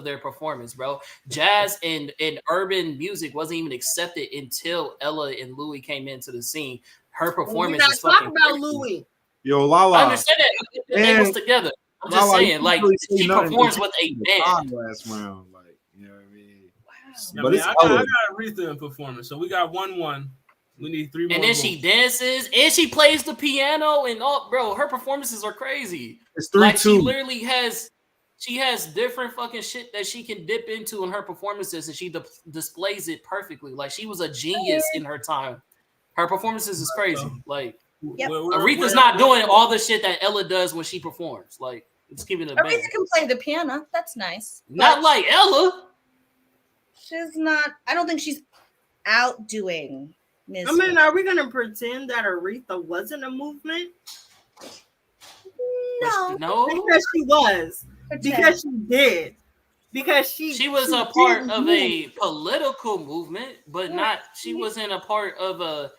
their performance, bro. Jazz and urban music wasn't even accepted until Ella and Louis came into the scene. Her performance is fucking talk about crazy. Louis. Yo, Lala. I understand that. They was together. I'm just saying, like, she performs with a band. Last round, like, you know what I mean? Wow. But I got Aretha in performance, so we got 1-1. We need 3 more. And then she dances and she plays the piano and all, bro. Her performances are crazy. It's 3-2. Like, she literally has different fucking shit that she can dip into in her performances, and she displays it perfectly. Like, she was a genius in her time. Her performances is crazy. Like, Aretha's not doing all the shit that Ella does when she performs. Like, it's keeping it. Aretha can play the piano. That's nice. Not like Ella. She's not. I don't think she's outdoing Miss. I mean, are we gonna pretend that Aretha wasn't a movement? No, because she was. Because she did. Because she was a part of a political movement, but not. She wasn't a part of a.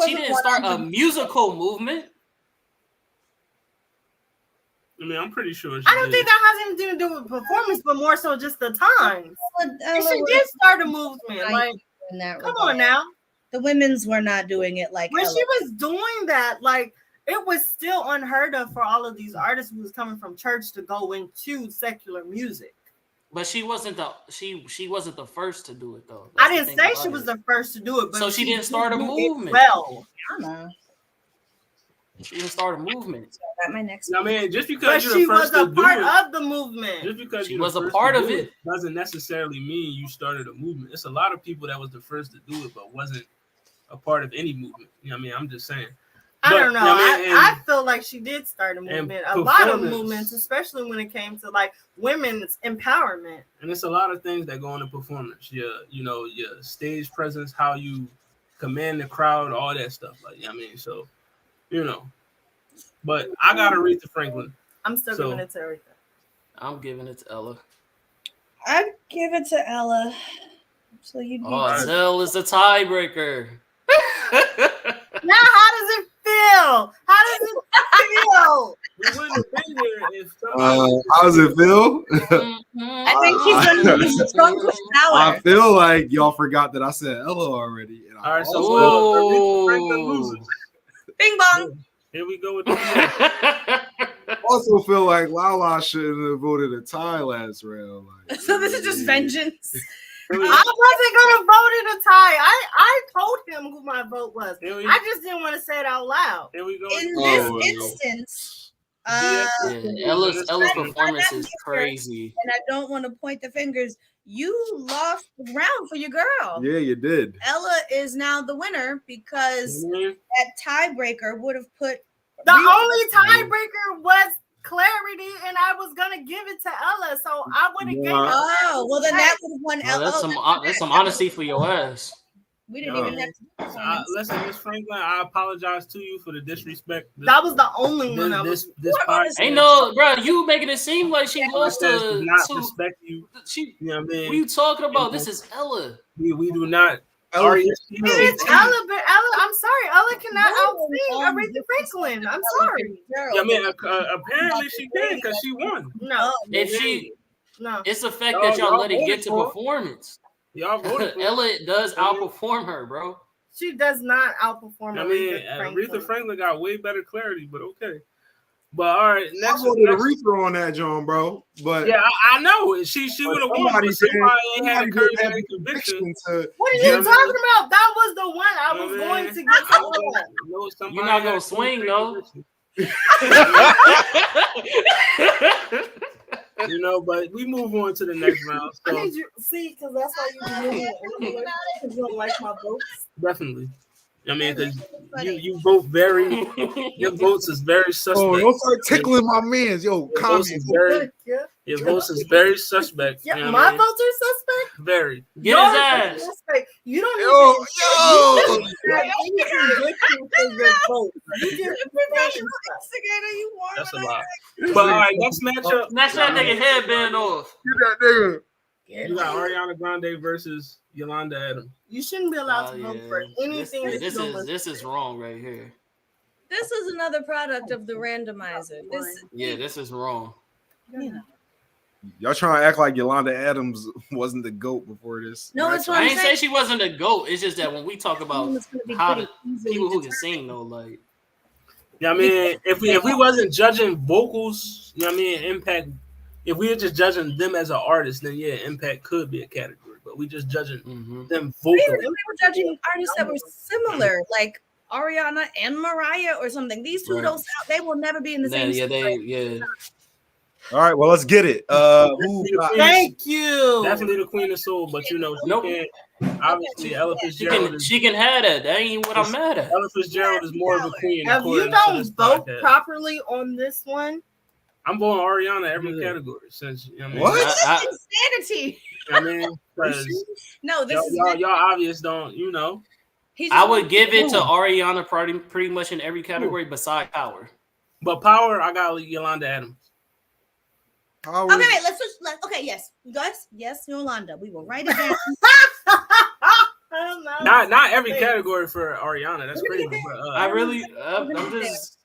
She didn't start a musical movement. I mean, I'm pretty sure. I don't think that has anything to do with performance, but more so just the times. And she did start a movement. Like, come on now. The women's were not doing it like when Ella. she was doing that. Like, it was still unheard of for all of these artists who was coming from church to go into secular music. But she wasn't the she wasn't the first to do it though. I didn't say she was the first to do it, but so she didn't start a movement. Well, I know. She didn't start a movement. Got my next. I mean, just because she was a part of the movement. Just because she was a part of it doesn't necessarily mean you started a movement. It's a lot of people that was the first to do it, but wasn't a part of any movement. You know what I mean? I'm just saying. I don't know. I feel like she did start a movement. A lot of movements, especially when it came to like women's empowerment. And it's a lot of things that go into performance. Your stage presence, how you command the crowd, all that stuff. Like, I mean, so but I got Aretha Franklin. I'm still giving it to Aretha. I'm giving it to Ella. I'd give it to Ella. So you. Tell is the tiebreaker. Now, how does it feel? How does it feel? We wouldn't have been here if how does it feel? I think he's gonna be strong with power. I feel like y'all forgot that I said Ella already. All right, so Franklin loses. Bing bong. Here we go with I also feel like Lala shouldn't have voted a tie last round. Like, so this is just vengeance. I wasn't gonna vote in a tie. I told him who my vote was. I just didn't want to say it out loud. Here we go. In this instance, Ella's performance is crazy. And I don't want to point the fingers. You lost the round for your girl. Yeah, you did. Ella is now the winner because that tiebreaker would have put the only tiebreaker was clarity, and I was gonna give it to Ella, so I would have given. Oh, well then that would have won Ella. That's some honesty for your ass. We didn't even have to. Listen, Miss Franklin, I apologize to you for the disrespect. That was the only one. This ain't no, bro. You making it seem like she lost to. Not respect you. She. You know what I mean? What are you talking about? This is Ella. We do not. It's Ella, but Ella, I'm sorry, Ella cannot outsing Aretha Franklin. I'm sorry. I mean, apparently she can because she won. No, it's the fact that y'all let it get to performance. Y'all voted for Ella does outperform her, bro. She does not outperform. I mean, Aretha Franklin got way better clarity, but okay. But all right, next I voted Aretha on that, John, bro. But yeah, I know she would have won. But somebody ain't had a courage and conviction. What are you talking about? That was the one I was going to get. You're not gonna swing, though. But we move on to the next round. So. I need you see, because that's why you don't like my votes. Definitely. I mean, because you vote very, your votes is very suspect. Oh, don't start tickling my mans, yo. Your votes is very suspect. Yeah, my votes are suspect. Very. Get his ass. You don't. Yo. That's a lot. But all right, next matchup. Snatch that nigga headband off. Get that nigga. You got Ariana Grande versus Yolanda Adams. You shouldn't be allowed to vote for anything. This is wrong right here. This is another product of the randomizer. This is wrong. Y'all trying to act like Yolanda Adams wasn't the GOAT before this. No, it's I ain't say she wasn't a GOAT. It's just that when we talk about how the people who can sing though, like. Yeah, I mean, if we wasn't judging vocals, you know what I mean, Impact. If we were just judging them as an artist, then yeah, Impact could be a category. But we just judging them vocally. We were judging artists that were similar, like Ariana and Mariah or something. These two don't sound. They will never be in the same. Yeah. All right, well, let's get it. Thank you. Definitely the Queen of Soul, but she can't. Obviously, Ella Fitzgerald. She can have that. That ain't what I'm mad at. Ella Fitzgerald is more of a queen. If you don't vote properly on this one, I'm voting Ariana every category. Since what? Insanity. I mean, no, this is y'all obvious don't. I would give it to Ariana pretty much in every category besides Power. But Power, I got Yolanda Adams. Okay, let's switch. Okay, yes, guys, yes, Yolanda. We will write it down. Not every category for Ariana. That's crazy. But, I'm just.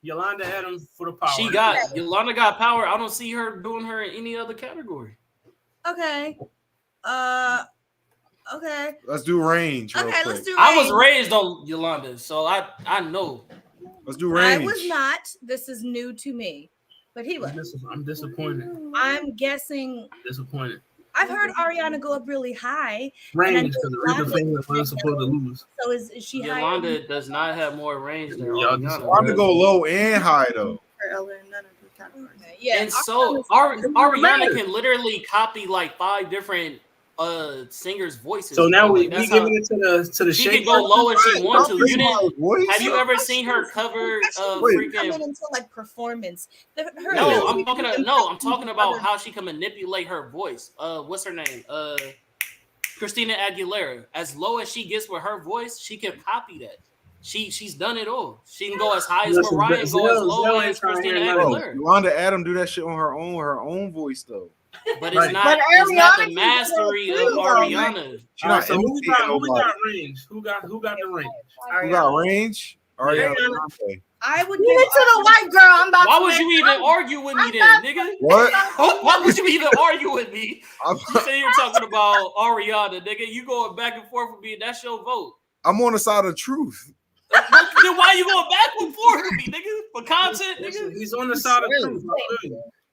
Yolanda Adams for the power. Yolanda got power. I don't see her doing her in any other category. Okay. Okay. Let's do range. Okay, let's do range. I was raised on Yolanda, so I know. Let's do range. I was not. This is new to me, but he was. I'm disappointed. I'm guessing. I'm disappointed. I've heard Ariana go up really high. Range because Aretha Franklin was supposed to lose. So is she high? Yolanda does not have more range than Ariana. I'm to go low and high though. Yeah, and so Ariana can literally copy like 5 different singers' voices. So now we giving it to the she shape. Can go low if she wants to. Have you ever seen her cover freaking into like performance? I'm talking about how she can manipulate her voice. What's her name? Christina Aguilera. As low as she gets with her voice, she can copy that. She's done it all. She can go as high as Mariah, go as low as Christina Aguilera. Yolanda Adams do that shit on her own voice though. But it's not. It's not the mastery of Ariana. So who got range? Who got the range? Who got range? Ariana. I would give it to the white girl. I'm about. Why would you even argue with me then, nigga? What? Why would you even argue with me? You say you're talking about Ariana, nigga. You going back and forth with me. That's your vote. I'm on the side of truth. Then why you going back and forth with me, nigga? For content, nigga. He's on the side of truth.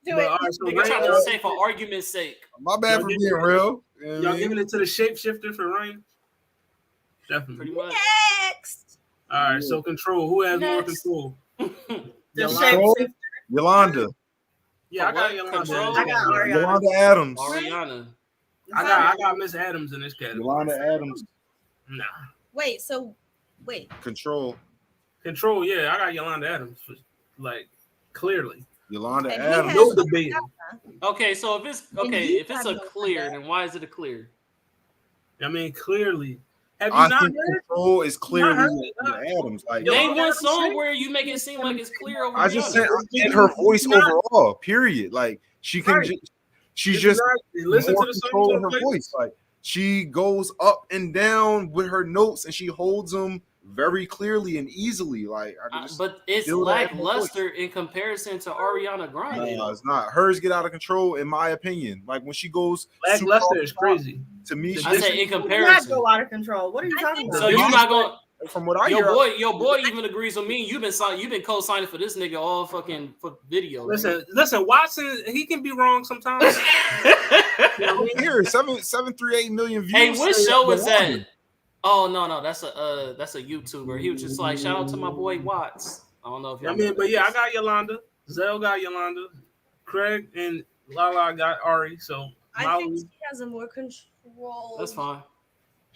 Do it. Nigga trying to say for argument's sake. My bad for being real. Y'all giving it to the shapeshifter for range? Definitely. Pretty much. Next. All right, so control. Who has more control? Yolanda. Yeah, I got Yolanda. I got Ariana. Yolanda Adams. Ariana. I got Miss Adams in this category. Yolanda Adams. Nah. Wait. Control. Yeah, I got Yolanda Adams. Like clearly. Yolanda Adams. No debate. Okay, so if it's a clear, then why is it a clear? I mean, clearly. Have you I not think heard? Control is clearly Adams. Like name one song where you make it seem like it's clear over. I just said in her voice overall. Period. Like she can. She's just listen to the control of her voice. Like she goes up and down with her notes, and she holds them very clearly and easily. Like, but it's lackluster in comparison to Ariana Grande. No, it's not. Hers get out of control, in my opinion. Like when she goes, lackluster is crazy. To me, I say in comparison, go out of control. What are you talking about? So you're not going. From what I hear, your boy even agrees with me. You've been co-signing for this nigga all fucking for video. Listen, Watson, he can be wrong sometimes. Here, 738 million views. Hey, what show is that? Oh no, that's a YouTuber. He was just like, shout out to my boy Watts. I don't know if y'all but yeah, I got Yolanda. Zell got Yolanda. Craig and Lala got Ari. So I think she has a more control. That's fine.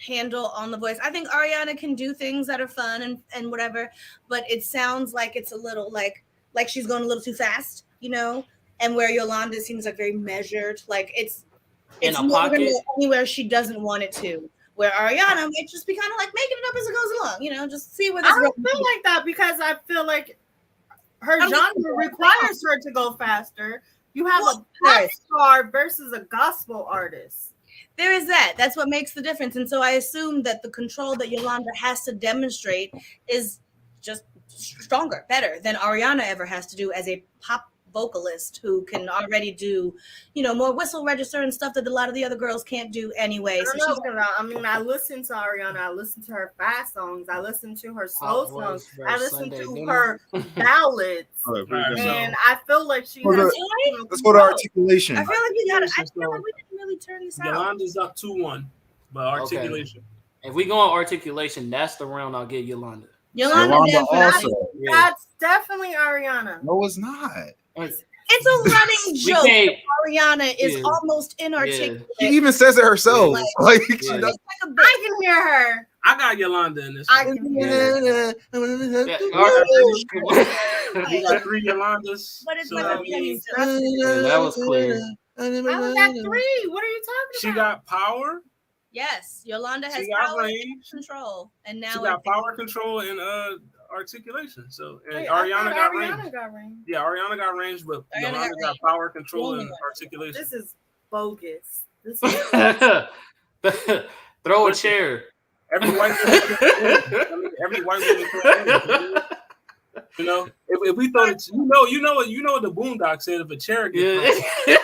Handle on the voice. I think Ariana can do things that are fun and whatever, but it sounds like it's a little like she's going a little too fast, you know. And where Yolanda seems like very measured, like it's in a more pocket anywhere she doesn't want it to. Where Ariana might just be kind of like making it up as it goes along, you know, just see where this. I don't feel like that because I feel like her genre requires her to go faster. You have a pop star versus a gospel artist. There is that. That's what makes the difference. And so I assume that the control that Yolanda has to demonstrate is just stronger, better than Ariana ever has to do as a pop vocalist who can already do, you know, more whistle register and stuff that a lot of the other girls can't do anyway. I listen to Ariana. I listen to her fast songs. I listen to her slow songs. I listen to her ballads. And I feel like she has. Let's go to articulation. I feel like we didn't really turn this out. Yolanda's up 2-1, but articulation. Okay. If we go on articulation, that's the round I'll get Yolanda. Yolanda also. That's definitely Ariana. No, it's not. It's a running joke. Ariana is almost inarticulate. She even says it herself. Like she does. I can hear her. I got Yolanda in this. I can hear her. We got 3 Yolandas. But it's so that was clear. I was at 3. What are you talking about? She got power. Yes, Yolanda has power and control, and now she got power, control, and articulation. So and Ariana got range. Yeah, Ariana got range, but Yolanda got power, control, and articulation. This is bogus. This is throw a chair. Every white woman. You know, if we thought it, you know what the Boondocks said if a chair gets we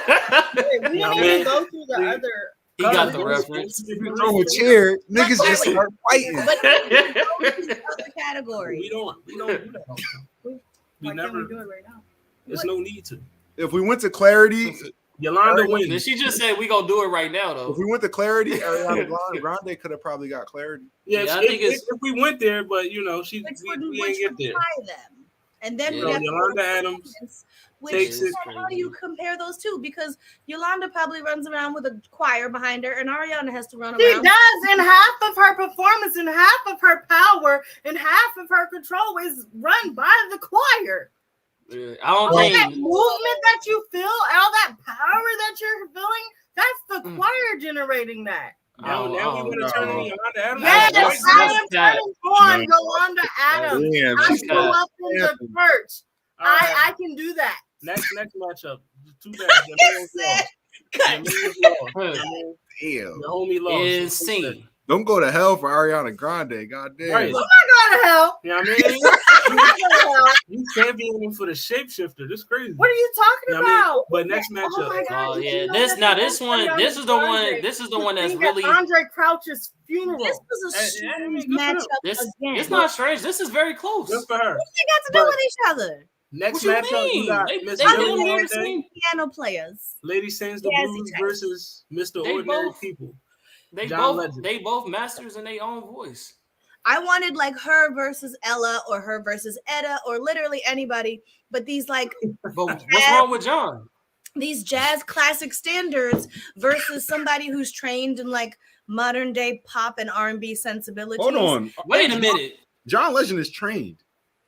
didn't even go through the other. He got the reference. If you throw a chair, niggas just start fighting. But the category. We don't do that. We never do it right now. There's no need to. If we went to clarity, Yolanda wins. Did she just say we gonna do it right now though? if we went to clarity, Ariana Grande could have probably got clarity. Yeah, I if, think if we went there, but you know, we didn't get there. Them. And then we So have Yolanda Adams which takes it. how do you compare those two? Because Yolanda probably runs around with a choir behind her, and Ariana has to run She around. does, and half of her performance and half of her power and half of her control is run by the choir. I don't All think that movement that you feel, all that power that you're feeling, that's the choir generating that. Now we want to turn on Yolanda Adams. Yes, that's I am that. turning on Yolanda Adams. Yeah, I grew up in the church. All right. I can do that. Next matchup. Too bad. damn. The homie lost. insane. Don't go to hell for Ariana Grande. Goddamn. Right. I'm not going to hell. You know what I mean? I'm not going to hell. You championing for the shapeshifter. This crazy. What are you talking You know what I mean? about? But next Oh matchup. my God, Oh did you yeah, know this that now they this went one. on This is the Andre one. This is the one that's thing at really. Andre Crouch's funeral. This was a Hey, I mean, strange good for matchup This again. it's not strange. This is very close. Good for her. What they got to do But- with each other? Next What you matchup, you mean? got They- Miss they Billie do the Holiday, same- Piano players. Lady Sings the Jazzy Blues type. versus Mr. They Ordinary both- People. They John both Legend. they both masters in their own voice. I wanted like her versus Ella or her versus Etta or literally anybody, but these like But what's wrong with John? these jazz classic standards versus somebody who's trained in like modern day pop and R&B sensibilities. Hold on. Wait a minute. John Legend is trained.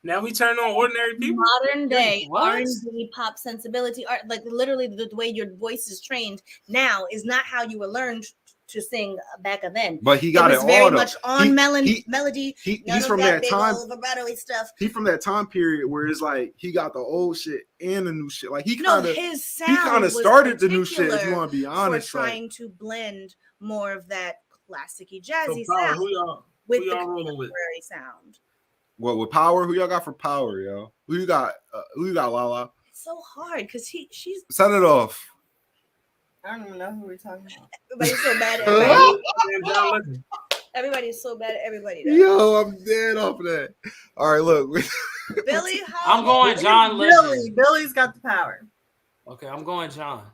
Now we turn on Ordinary People. Modern day What? R&B pop sensibility, art, like literally the way your voice is trained now is not how you were learned to sing back then. But he got it was very all though. much on He- melody. He's None of from that big time. old vibrato-y stuff. He from that time period where it's like he got the old shit and the new shit. Like he No, kind of his sound was started the new shit. If you particular want to be for honest, like, trying to blend more of that classic-y So jazzy Power, sound who with the y'all rolling with? contemporary sound. what with Power? Who y'all got for Power, yo? Who you got? Lala? It's so hard because she's Set it off. I don't even know who we're talking about. everybody's so bad at everybody. And John Legend. Everybody's so bad at everybody. Though. Yo, I'm dead off of that. All right, look. Billie, I'm going John Legend. Billy's got the power. Okay, I'm going John.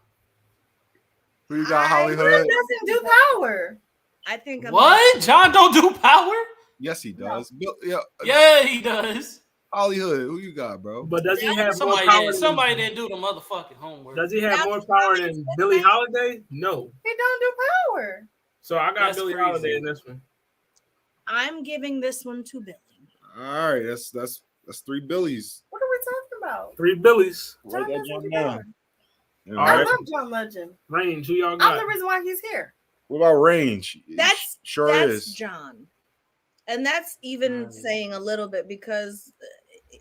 Who you got, He Hollywood? doesn't do power. I think I'm What? John don't do power? Yes, he does. Yeah, Yeah, he does. Hollywood. Who you got, bro? But does he have more Somebody power? didn't, Than, somebody didn't do the motherfucking homework. does he have Now, more power than Billie Holiday? No. He don't do power. So I got That's Billie crazy. Holiday in this one. I'm giving this one to Billie. All right, that's 3 Billies. What are we talking about? 3 Billies. John doesn't do power. All All I right. right. love John Legend. Range, who y'all I'm got? the reason why he's here. What about range? That's sure that's is. John, and that's even saying a little bit because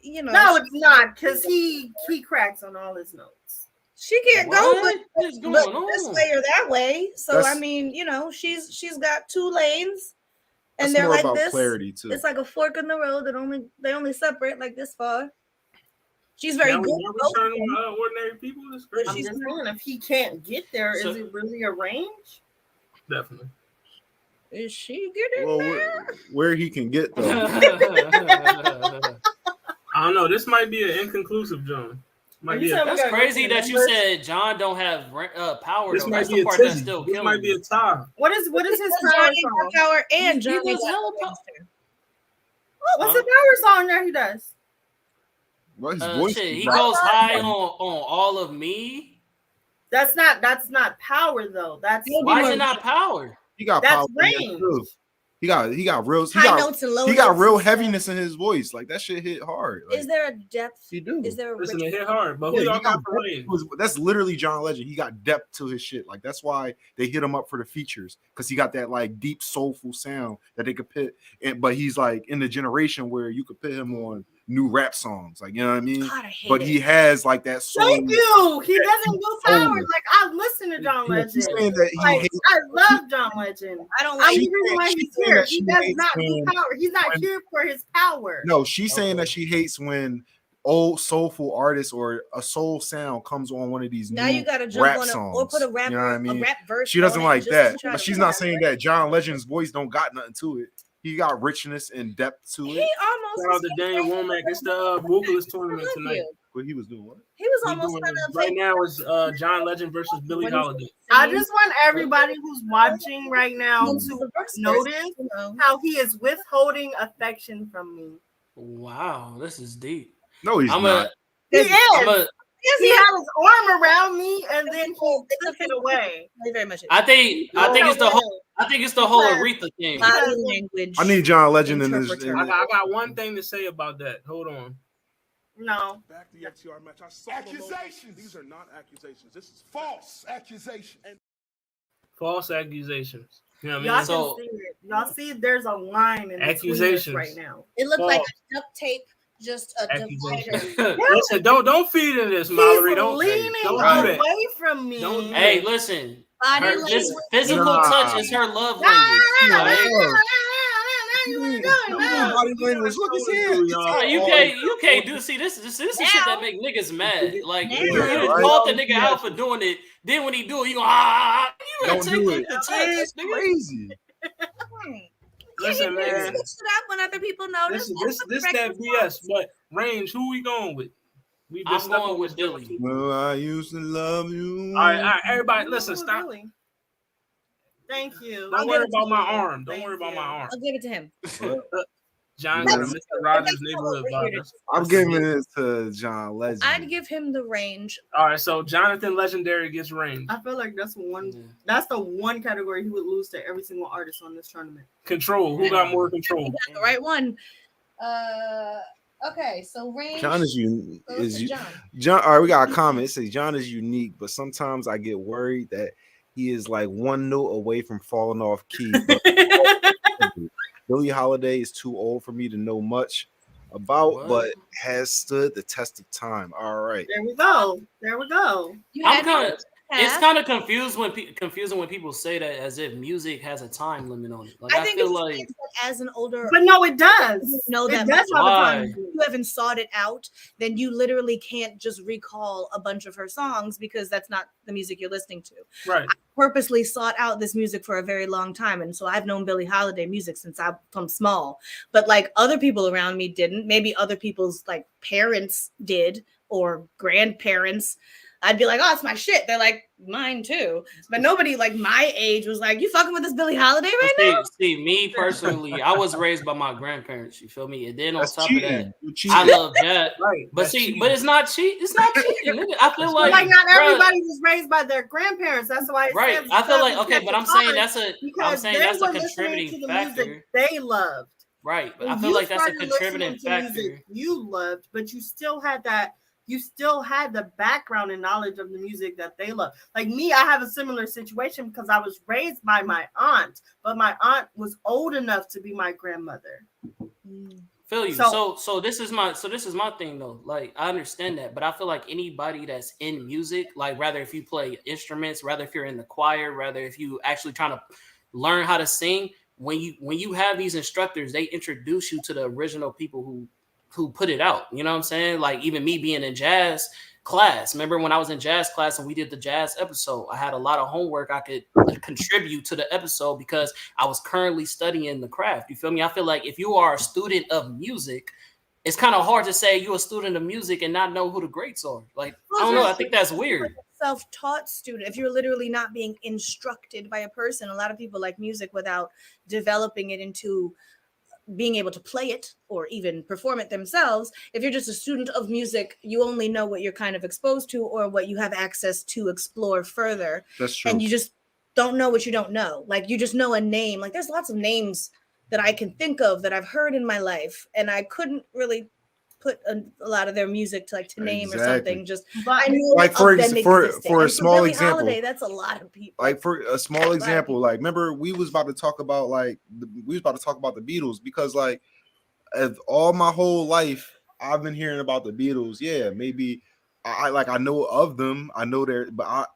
you know No, it's not, because he cracks on all his notes. she can't go What but, is going but this on? way or that way. So That's- I mean, you know, she's got 2 lanes, and That's they're more like about this. clarity too. It's like a fork in the road that they only separate like this far. She's very Now good. we turn on Ordinary People. That's I'm crazy. just saying, if he can't get there, So- is it really a range? Definitely. Is she getting Well, there? where he can get though. I don't know. This might be an inconclusive, John. Might be You a, said we That's gotta go crazy to the that you numbers. said John don't have power. this Though. might That's be the a part that's tizzy. still This killing might be me. a tie. What is his power Johnny song? got power and He Johnny does got hella the power. gangster. What's the power song that he does? Well, his voice. Shit, is he right. goes high on all of me. That's not power though. That's Why is it not power? He got That's power. in there, range. too. He got real. High notes and low He got notes real and stuff. heaviness in his voice. Like that shit hit hard. Like, Is there a depth? he do? Is there a Listen, rich- it hit hard. But Yeah, who y'all he got for got range? that's literally John Legend. He got depth to his shit. Like that's why they hit him up for the features because he got that like deep soulful sound that they could put. But he's like in the generation where you could put him on new rap songs. Like you know what I mean. God, I hate But it. he has like that soul. Thank you. He doesn't do power. Soul. Like I listen to John He's Legend. saying that he Like hates. I love John Legend. I don't I'm like. the reason why she's he's saying here. that He she does hates not do when- power. He's not when- here for his power. No, she's saying that she hates when old soulful artist or a soul sound comes on one of these now new you gotta jump rap on songs, or put a rap, you know what I mean? a rap verse. She doesn't like that, but she's not that, saying that John Legend's voice don't got nothing to it. He got richness and depth to it. He almost Shout out to Daniel Womack. It's the vocalist tournament tonight. But he was doing what? He was almost right now is John Legend versus Billie Holiday. I just want everybody who's watching right now to notice how he is withholding affection from me. Wow, this is deep. No, he's not. He is. He had his arm around me and then he took it away. Very much. I think it's the whole Aretha thing. Language. I need John Legend in this. I got one thing to say about that. Hold on. No. Back to the FTR match. I saw accusations. These are not accusations. This is false accusations. False accusations. You know what I mean? Y'all can see it. Y'all see there's a line in accusations right now. It looked like a duct tape, just a divider. Listen, don't feed in this, Mallory. Don't leaning away from me. Hey, listen. This physical touch is her love language. Body language. Look at him. You can't do. See, this is shit that make niggas mad. Like you called the nigga out for doing it. Then when he do it, you go you don't do it. It's crazy. Listen, man. Switch it up when other people notice. This that BS. But Range, who we going with? I'm going with Billie. Well, I used to love you. All right, everybody, listen, stop. Really? Thank you. Don't worry about my arm. Don't worry about my arm. I'll give it to him. John got a Mr. Rogers neighborhood vibe. I'm giving it to John Legend. I'd give him the range. All right, so Jonathan Legendary gets range. I feel like that's the one category he would lose to every single artist on this tournament. Control. Who got more control? The right one. Okay, so range. John is John. All right, we got a comment. It says John is unique, but sometimes I get worried that he is like one note away from falling off key. Billie Holiday is too old for me to know much about, but has stood the test of time. All right. There we go. It's kind of confusing when people say that as if music has a time limit on it. Like, I feel like as an older, but no, it does. You know that does have a time. If you haven't sought it out, then you literally can't just recall a bunch of her songs because that's not the music you're listening to. Right. I purposely sought out this music for a very long time, and so I've known Billie Holiday music since I'm small. But like other people around me didn't. Maybe other people's like parents did or grandparents. I'd be like, oh, it's my shit. They're like, mine too. But nobody like my age was like, you fucking with this Billie Holiday now? See, me personally, I was raised by my grandparents. You feel me? And then on top of that, I love that. Right. But but it's not cheating. It's not cheating, nigga. I feel like not everybody was raised by their grandparents. That's why. Right. I feel like but I'm saying that's a contributing factor. They loved. Right. But I feel like that's a contributing factor. You loved, but you still had that. You still had the background and knowledge of the music that they love. Like me, I have a similar situation because I was raised by my aunt, but my aunt was old enough to be my grandmother. Feel you. So this is my thing though. Like I understand that, but I feel like anybody that's in music, like rather if you play instruments, rather if you're in the choir, rather if you actually trying to learn how to sing, when you have these instructors, they introduce you to the original people who put it out. You know what I'm saying? Like even me being in jazz class. Remember when I was in jazz class and we did the jazz episode, I had a lot of homework I could contribute to the episode because I was currently studying the craft. You feel me? I feel like if you are a student of music, it's kind of hard to say you're a student of music and not know who the greats are. Like, I don't know. I think that's weird. Self-taught student. If you're literally not being instructed by a person, a lot of people like music without developing it into being able to play it or even perform it themselves. If you're just a student of music, you only know what you're kind of exposed to or what you have access to explore further. That's true. And you just don't know what you don't know. Like you just know a name. Like there's lots of names that I can think of that I've heard in my life, and I couldn't really put a lot of their music to name or something. Just I know like for a small Billie example, Holiday, that's a lot of people. Like for a small example, like remember we was about to talk about the Beatles because like of all my whole life I've been hearing about the Beatles. Yeah, maybe I know of them. I know but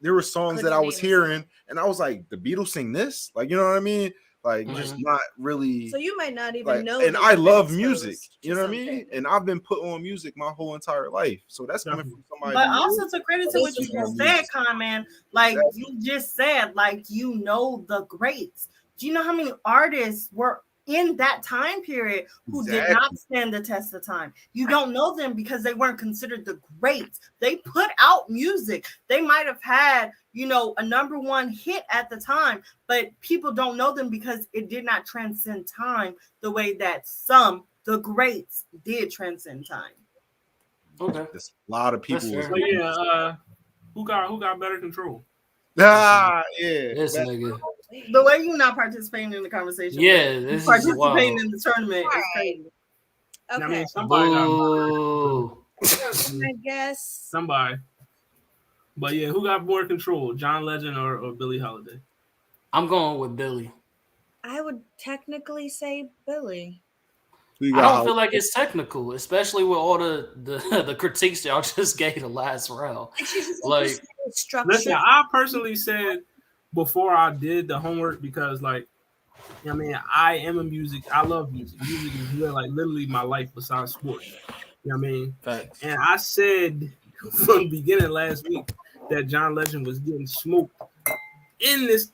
there were songs that I was hearing and I was like, the Beatles sing this? Like, you know what I mean? Like just not really. So you might not even know. And I love music. You know what I mean? And I've been put on music my whole entire life. So that's coming from somebody. But also to credit to what you just said, man, like you just said, like you know the greats. Do you know how many artists were in that time period who did not stand the test of time? You don't know them because they weren't considered the greats. They put out music. They might have had, you know, a number one hit at the time, but people don't know them because it did not transcend time the way that the greats did transcend time. Okay, there's a lot of people. So yeah, who got better control? Yeah. this nigga. The way you're not participating in the conversation, Yeah, this is participating in the tournament is crazy. Okay. I mean, somebody I guess somebody. But yeah, who got more control, John Legend or Billie Holiday? I'm going with Billie. I would technically say Billie. I don't feel like it's technical, especially with all the critiques y'all just gave the last round. Like, listen, I personally said before I did the homework because, like, I mean, I am a music. I love music. Music is like literally my life besides sports. You know what I mean? Thanks. And I said from the beginning last week that John Legend was getting smoked in this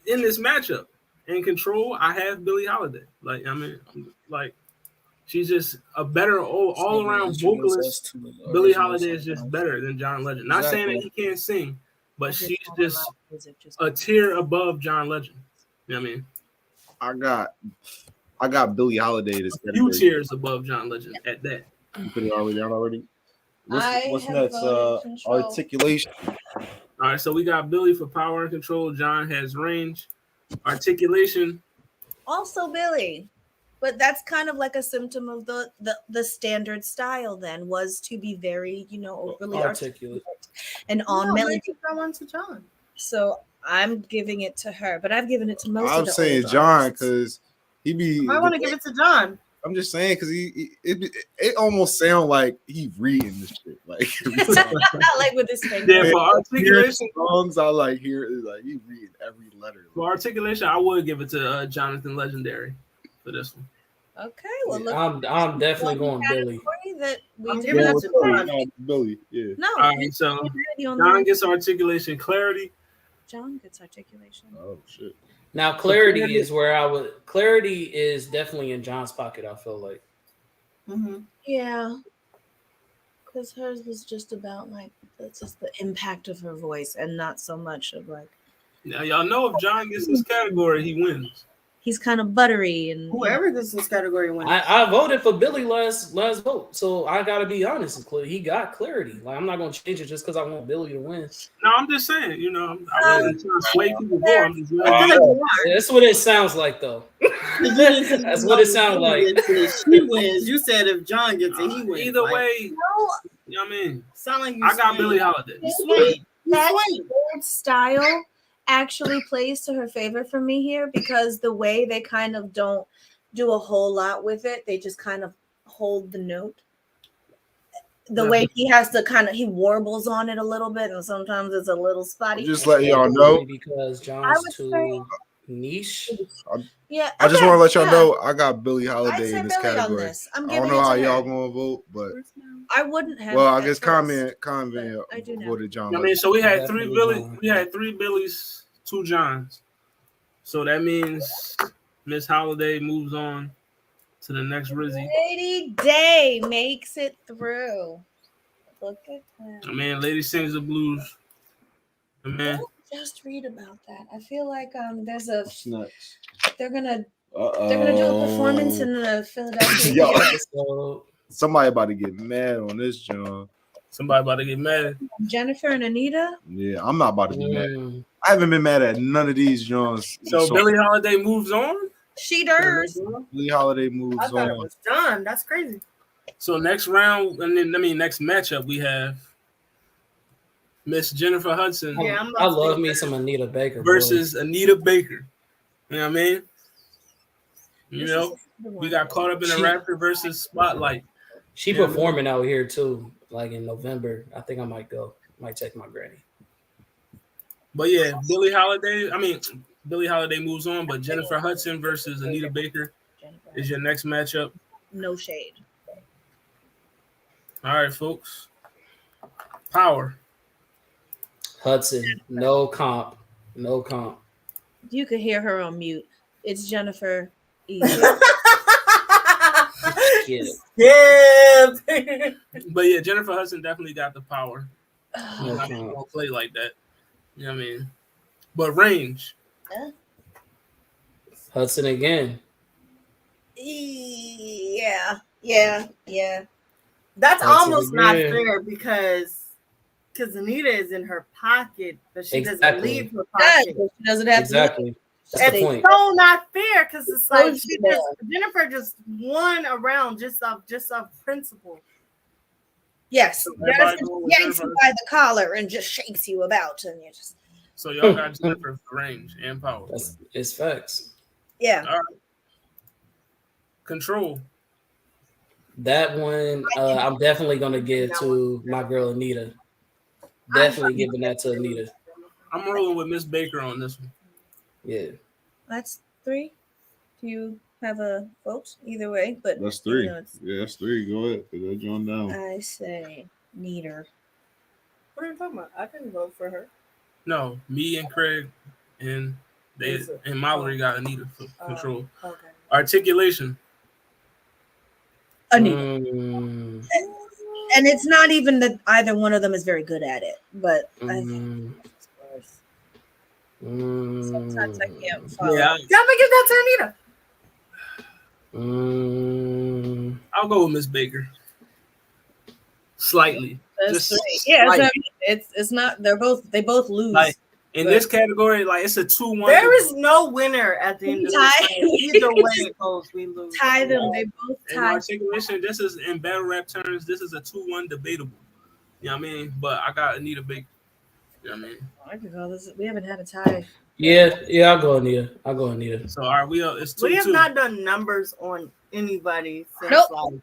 matchup. In control, I have Billie Holiday. Like, I mean, like. She's just a better all-around vocalist. Billie Holiday is just better than John Legend. Not saying that he can't sing, but she's just a tier above John Legend. You know what I mean? I got Billie Holiday. This few tiers above John Legend at that. You put it already down already. What's next? Articulation. All right, so we got Billie for power and control. John has range. Articulation. Also Billie. But that's kind of like a symptom of the standard style then was to be very, you know, overly articulate and on melody. I went to John. So I'm giving it to her, but I've given it to most of the saying John because he be. I want to give it to John. I'm just saying because it almost sounds like he reading this shit like not like with his finger. Yeah, for articulation songs I like hear is like he reading every letter. For articulation, I would give it to Jonathan Legendary for this one. Okay, well, look, I'm definitely going Billie. That we Billie, yeah. No, all right, so John gets articulation, clarity. John gets articulation. Oh shit! Now clarity is where I would. Clarity is definitely in John's pocket. I feel like. Mm-hmm. Yeah, because hers was just about like that's just the impact of her voice, and not so much of like. Now y'all know if John gets this category, he wins. He's kind of buttery and whoever gets this category wins. I voted for Billie last vote, so I gotta be honest. He got clarity. Like I'm not gonna change it just because I want Billie to win. No, I'm just saying, you know, I wasn't trying to sway people. That's what it sounds like, though. That's what it sounds like. She wins. You said if John gets it, he wins. Either way, you know what I mean. Sound like I got Billie Holiday. That old style actually plays to her favor for me here because the way they kind of don't do a whole lot with it, they just kind of hold the note. The way he has to kind of, he warbles on it a little bit, and sometimes it's a little spotty. Just letting y'all know because John's too niche. Yeah, I just want to let y'all know I got Billie Holiday in this category. I don't know how y'all gonna vote, but I wouldn't have. Well, I guess comment voted John. I mean, so we had three Billies, 2 Johns. So that means Miss Holiday moves on to the next Rizzy. Lady Day makes it through. Look at that. I mean, Lady sings the blues. I mean, just read about that. I feel like there's a they're gonna do a performance in the Philadelphia. Yo, somebody about to get mad on this, John. Somebody about to get mad. Jennifer and Anita. Yeah, I'm not about to be mad. I haven't been mad at none of these Johns. So Billie Holiday moves on. She does. Billie Holiday moves on. I thought it was done. That's crazy. So next round, and then next matchup we have Miss Jennifer Hudson. Yeah, I love me some Anita Baker versus Anita Baker. You know what I mean? You know, we got caught up in the Raptor versus Spotlight. She performing out here too, like in November. I think I might go. Might take my granny. But yeah, Billie Holiday moves on, but Jennifer Hudson versus Anita Baker is your next matchup. no shade. All right, folks. Power. Hudson, no comp. You could hear her on mute. It's Jennifer. Easy. Yeah. But yeah, Jennifer Hudson definitely got the power. No I mean, won't play like that. You know what I mean? But range. Hudson again. Yeah. That's Hudson almost not again. fair because Anita is in her pocket, but she doesn't Exactly. leave her pocket. She doesn't have Exactly. That's the It's point. so not fair because it's like Yeah. Jennifer just won around just off principle. Yes. Everybody Jennifer go with yanks Jennifer. you by the collar and just shakes you about, and you just So y'all got Jennifer for range and power. It's facts. yeah. All right. Control. That one, I'm definitely gonna give to my girl Anita. Definitely giving that to Anita. I'm rolling with Miss Baker on this one. Yeah. That's 3. Do you have a vote either way? But That's 3. you know, Yeah, that's 3. Go ahead. Put that John down. I say neater. What are you talking about? I didn't vote for her. No, me and Craig and Mallory got Anita for control. Okay. Articulation. Anita. Mm, And it's not even that either one of them is very good at it, but I think sometimes I can't follow. Yeah, Gotta give that to Anita. I'll go with Miss Baker. Slightly. That's Just 3. Yeah, slightly. it's not. They both lose. Like in this category, like it's a 2-1. There is no winner at the end of the Tie. day. Either way it goes, we lose. Tie them. They both In tie. articulation, this is in battle rap terms, this is a 2-1 debatable. You know what I mean? But I got Anita Baker. You know what I mean? I could call this. We haven't had a tie. yeah, I'll go Anita. So are we it's 2-2. We have not done numbers on anybody since Nope.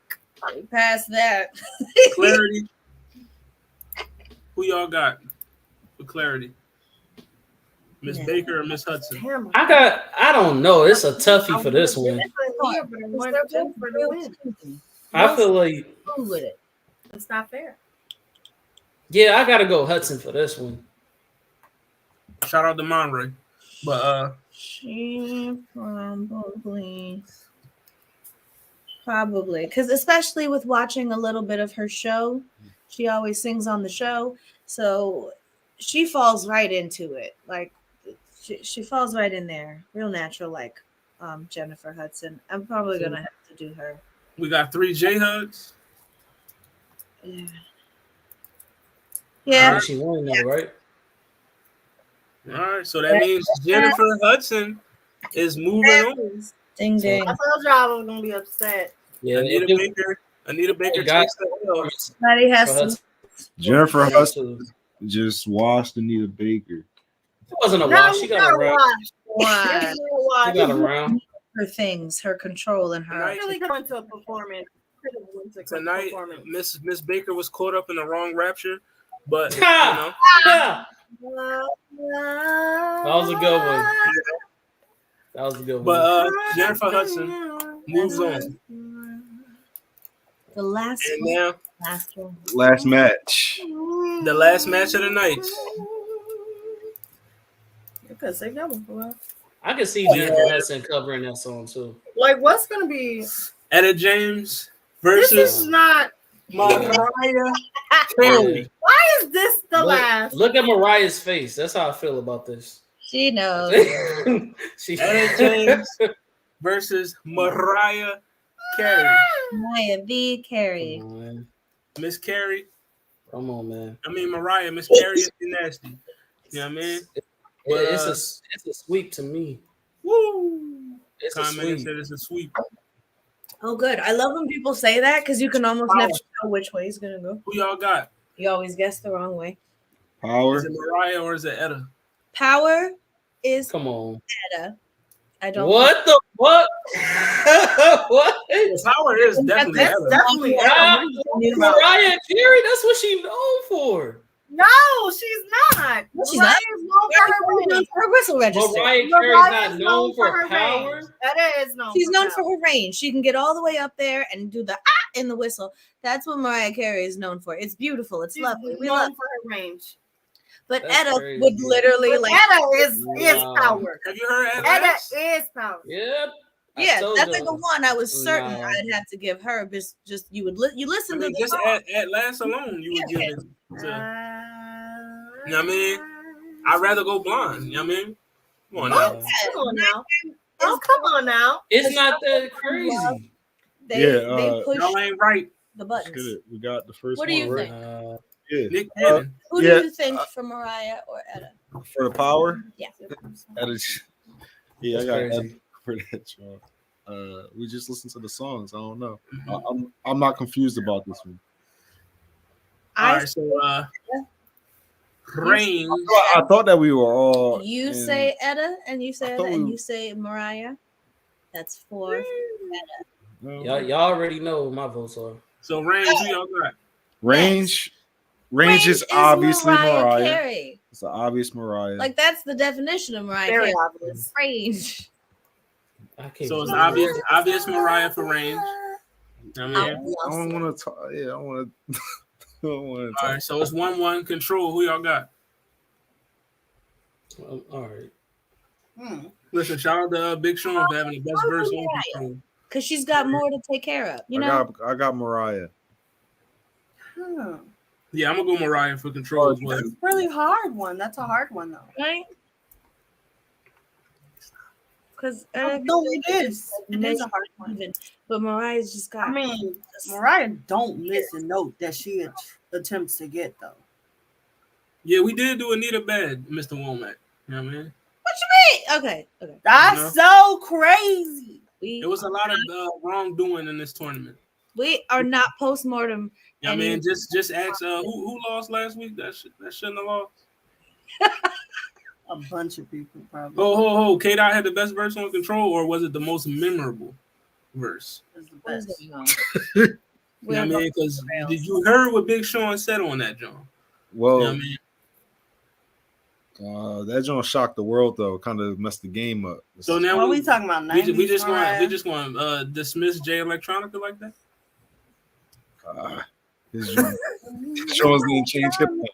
Past that. Clarity. Who y'all got for clarity? Miss Baker or Miss Hudson? Damn, I don't know. It's a toughie for this one. I feel like with it. It's not fair. yeah, I gotta go Hudson for this one. Shout out to Monray. But She probably because especially with watching a little bit of her show, she always sings on the show, so she falls right into it. Like she falls right in there, real natural, like Jennifer Hudson. I'm probably gonna have to do her. we got 3 J hugs. Yeah. Yeah, Yeah. she won though, right? All right, so that means Jennifer Hudson is moving on. Ding ding. I told y'all I was gonna be upset. Yeah, Anita Baker got takes the L. Somebody has to. Jennifer Hudson just washed Anita Baker. It wasn't a wash. She got around. Why? She got around. Her things, her control, and her. Tonight- Really going to a performance. Tonight, Miss Baker was caught up in the wrong rapture, but you Ha! know, Ha! That was a good one. That was a good one. but Jennifer Hudson moves on, The last and one. now Last one. Last match. the last match of the night. You could say that one for us. I can see Jennifer Hudson covering that song too. Like, what's gonna be? Etta James This is versus not. Mariah Carey. Why is this the last? Look at Mariah's face. That's how I feel about this. She knows. She Etta James versus Mariah Carey. Maya V. Carey. Come on, man. Miss Carey. Come on, man. I mean Mariah. Miss Carey is nasty. You know what I mean? It's a sweep to me. Woo! It's a Comment sweep. said it's a sweep. Oh, good. I love when people say that because you can almost never know which way he's gonna go. Who y'all got? You always guess the wrong way. Power. Is it Mariah or is it Etta? Power is Come on. Etta. I don't. What the what? What? Power is definitely That's Etta. definitely. Mariah Carey, that's what she's known for. No, she's not. No, she's Mariah not. is known for her range. Her whistle register. Mariah Mariah Carey's is not known for her power. range. Etta is known. She's for known power. for her range. She can get all the way up there and do the in the whistle. That's what Mariah Carey is known for. It's beautiful. It's She's lovely. We known love. for her range. But That's Etta crazy. would literally But like. Etta is Wow. power. Have you heard Etta Atlas? is power. Yep. I Yeah, told that's like y'all. the one I was certain No. I'd have to give her. Just you would you I listen mean, to the just song. at last alone, you would give it to. You know what I mean? I I'd rather go blind. You know what I mean? Come on now. Yeah. Come on now. Oh, come on now. It's not that crazy. They Yeah, push Y'all ain't right. the Let's buttons. get it. We got the first What do one. you right? think? Yeah. Nick Cannon. Who do Yeah, you think for Mariah or Etta? For the power? Yeah. Etta, yeah, I That's got crazy. Etta for that, y'all. We just listened to the songs. I don't know. I'm not confused about this one. All right, so range. I thought that we were all. You in- say Etta and you say I thought Etta and we- you say Mariah. That's 4. No. Y'all already know what my votes are. So range, who y'all got? Range. Range is obviously Mariah. Carey. It's an obvious Mariah. Like that's the definition of Mariah Very Carey. obvious. Range. I can't. So it's believe obvious Mariah for range. I mean, I don't want to talk. Yeah, I don't want to. I don't want to all talk. right, so it's 1-1 control. Who y'all got? All right. Listen, shout out to Big Sean for having the best verse on control. Because she's got more to take care of. You know? I got Mariah. Yeah, I'm gonna go Mariah for control as well. That's a really hard one. That's a hard one, though. Right? Because No, it is. It is a hard one. But Mariah's just got. I mean, Mariah don't miss a note that she attempts to get, though. Yeah, we did do Anita bad, Mr. Womack. You know what I mean? What you mean? Okay. That's so crazy. It was a lot of wrongdoing in this tournament. We are not postmortem. Yeah, I mean, just ask who lost last week. That shouldn't have lost. A bunch of people probably. Ho. K-Dot had the best verse on control, or was it the most memorable verse? Is the best. You know what I mean? Because did you heard what Big Sean said on that, John? Well, You know what I mean? that joint shocked the world though. Kind of messed the game up. So now What are we talking about? 90s we just Mariah? going to dismiss Jay Electronica like that? His Sean's gonna change hip hop.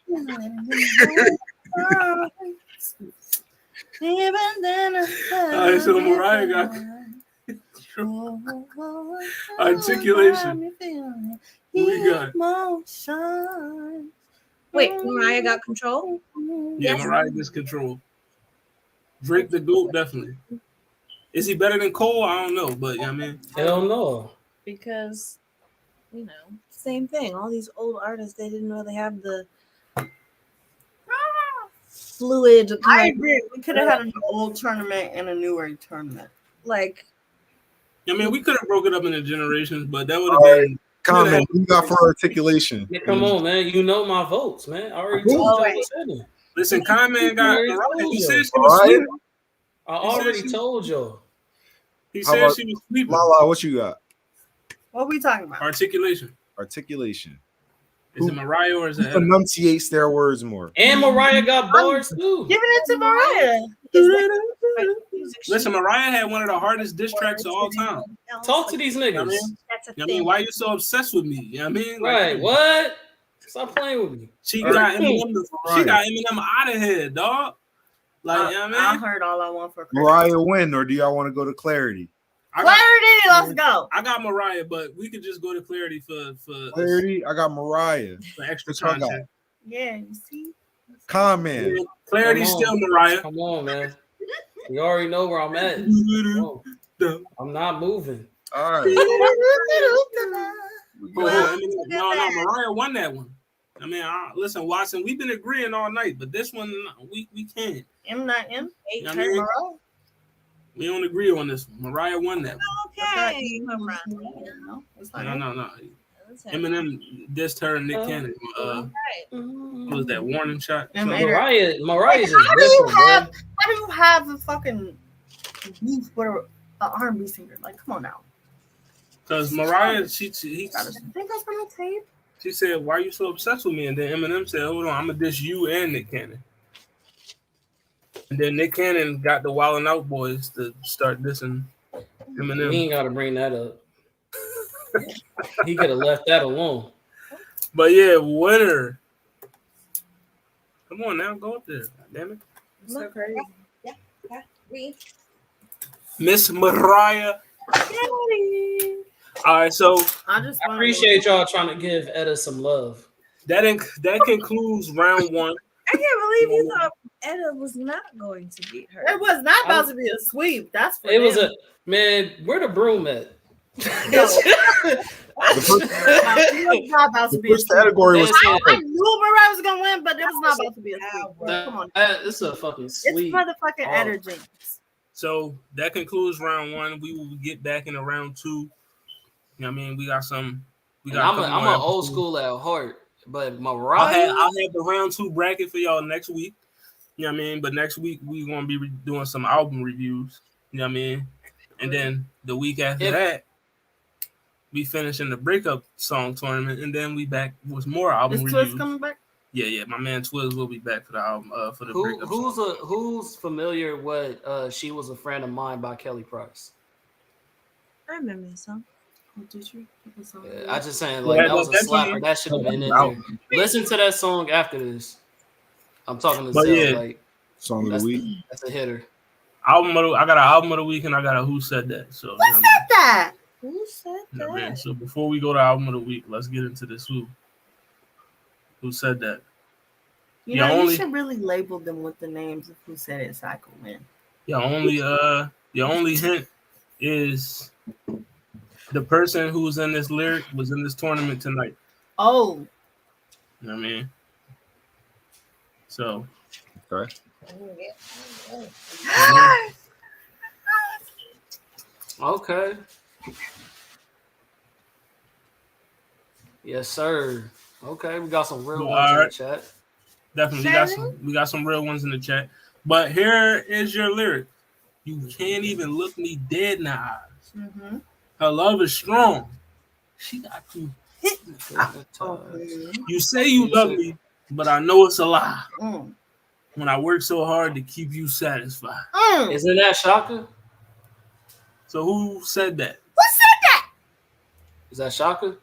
All right, so Mariah got articulation. Who we got? Wait, Mariah got control? Yeah, Mariah gets control. Drake the GOAT, definitely. Is he better than Cole? I don't know, but you know what I mean? Hell no. Because, same thing. All these old artists, they didn't really have the fluid. I agree. We could have had an old tournament and a newer tournament. Like, I mean, we could have broke it up into generations, but that would have been. Comment. What you got for articulation? Yeah, come on, man. You know my votes, man. I already told you what's happening. Listen, Comment got Mariah. He said she was Mariah? sweeping. I already told y'all. He How said about she was sweeping. Lala, what you got? What are we talking about? Articulation. Articulation. Is it Mariah or is it Who Etta? enunciates their words more? And Mariah got bars too. Giving it to Mariah. Listen, Mariah had one of the hardest diss tracks of all time. Talk to these You know niggas. what I mean? That's a You know what I thing. mean? Why you so obsessed with me? You know what I mean? Like, Right? What? Stop playing with me. She All got right. Eminem out of here, dog. Like, you know what I I mean? heard all I want for Christmas. Mariah win, or do y'all want to go to clarity? Clarity, let's go. I got Mariah, but we could just go to clarity for Clarity, I got Mariah. extra What y'all got? content. Yeah, you see? Comment. Clarity's Come on. still Mariah. Come on, man. You already know where I'm at. Come on. I'm not moving. All right. No, Mariah won that one. I mean, listen, Watson, we've been agreeing all night, but this one we can't. M not M. You know what I mean? We don't agree on this one. Mariah won that one. Okay. No. Eminem dissed her and Nick Cannon. What was that warning shot? Mariah's is How do different, you have a fucking beef with an R&B singer? Like, come on now. Because Mariah, I think that's on the tape. She said, "Why are you so obsessed with me?" And then Eminem said, "Hold on, I'm gonna diss you and Nick Cannon." And then Nick Cannon got the Wild 'N Out Boys to start dissing Eminem. We ain't got to bring that up. He could have left that alone. But yeah, winner. Come on now, go up there. Damn it. So crazy. Yeah. Miss Mariah. All right, so I appreciate y'all trying to give Etta some love. That concludes round one. I can't believe you thought Etta was not going to beat her. It was not about to be a sweep. That's for it. Was a man. Where the broom at? It was not about to be a sweep. Category was. I knew Mariah was gonna win, but it was not about to be a sweep. Come on, it's a fucking sweep. It's motherfucking energy. So that concludes round one. We will get back into round two. You know what I mean? We got some. I'm an old school at heart, but Mariah. I'll have the round two bracket for y'all next week. You know what I mean? But next week we're gonna be doing some album reviews. You know what I mean? And then the week after that, we finishing the breakup song tournament, and then we back with more album reviews. Is Twiz coming back? Yeah. My man Twiz will be back for the album for the breakup. Who's familiar with "She Was a Friend of Mine" by Kelly Price? I remember this song. Oh, did you? I just saying that was a slapper. That should have been in there. Listen to that song after this. I'm talking to Zell, song of the week. That's a hitter. I got an album of the week and I got a Who Said That. So Who said that? Who said that? Man, so before we go to album of the week, let's get into this. Who said that? You should really label them with the names of who said it, so I can win. Your only hint is the person who's in this lyric was in this tournament tonight. Oh. You know what I mean? So. Okay. Okay. Yes, sir. Okay, we got some real ones in the chat. Definitely, we got some real ones in the chat. But here is your lyric. You can't even look me dead in the eyes. Mm-hmm. Her love is strong. She got you hypnotized. You say you love me, but I know it's a lie. When I work so hard to keep you satisfied. Isn't that Chaka? So who said that? Who said that? Is that Chaka?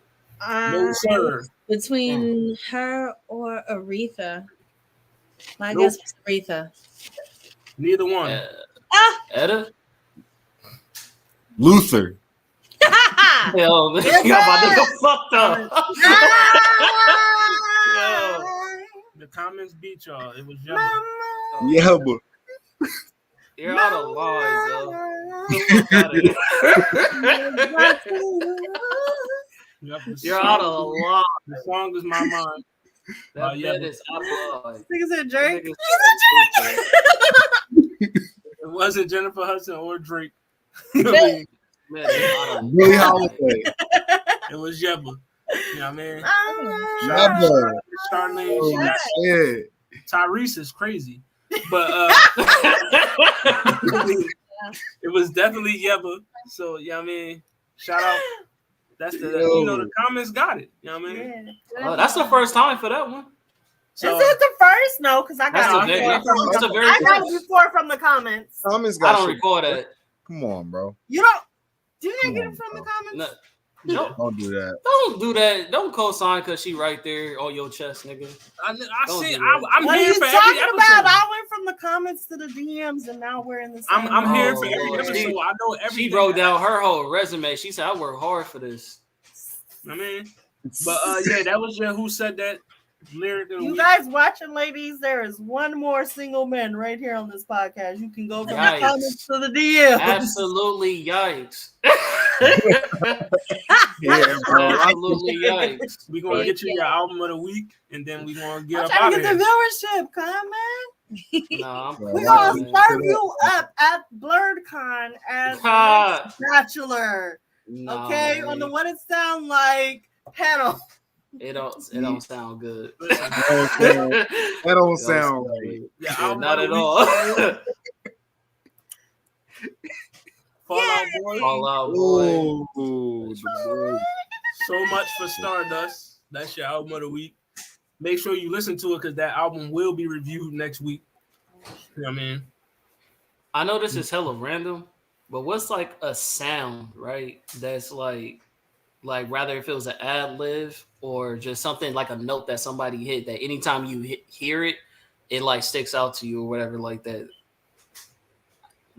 No, sir. Between her or Aretha. My guess was Aretha. Neither one. Etta? Luther. Yo, my nigga fucked up. The comments beat y'all. It was Yebba. Yebba. You're out of line, yo. You're out of line. The song is My Mind. That is out of line. Is it Drake? It wasn't Jennifer Hudson or Drake. Billie Holiday. It was Yebba. You know what I mean? Yebba. Charlene. Tyrese is crazy. But it was definitely Yebba. So, you know what I mean? Shout out. That's the comments got it. You know what I mean? Yeah. That's the first time for that one. So, is it the first? No, because I got it before from the comments. Comments got I don't record that. Come on, bro. You don't? Do you not get it from the comments? No. Don't do that. Don't do that. Don't co-sign because she right there on your chest, nigga. I'm what here for every episode. I went from the comments to the DMs, and now we're in the same. I'm here for every episode. I know everything. She wrote down her whole resume. She said, "I work hard for this." I mean, but that was your Who Said That lyric. You guys watching, ladies? There is one more single man right here on this podcast. You can go from the comments to the DMs. Absolutely, yikes. Yeah, bro. Absolutely, yikes. We're gonna get you your album of the week, and then we're gonna get I'm up trying out to of get here. the viewership, comment. No, we're gonna serve you up at BlurredCon as Bachelor. Okay, on the What It Sound Like panel. It don't sound good. That don't sound right. Yeah, not at all. Fall Out Boy. Fall Out Boy. So much for Stardust. That's your album of the week. Make sure you listen to it because that album will be reviewed next week. You know what I mean? I know this is hella random, but what's like a sound, right? That's like rather if it was an ad lib or just something like a note that somebody hit that anytime you hear it, it like sticks out to you or whatever like that.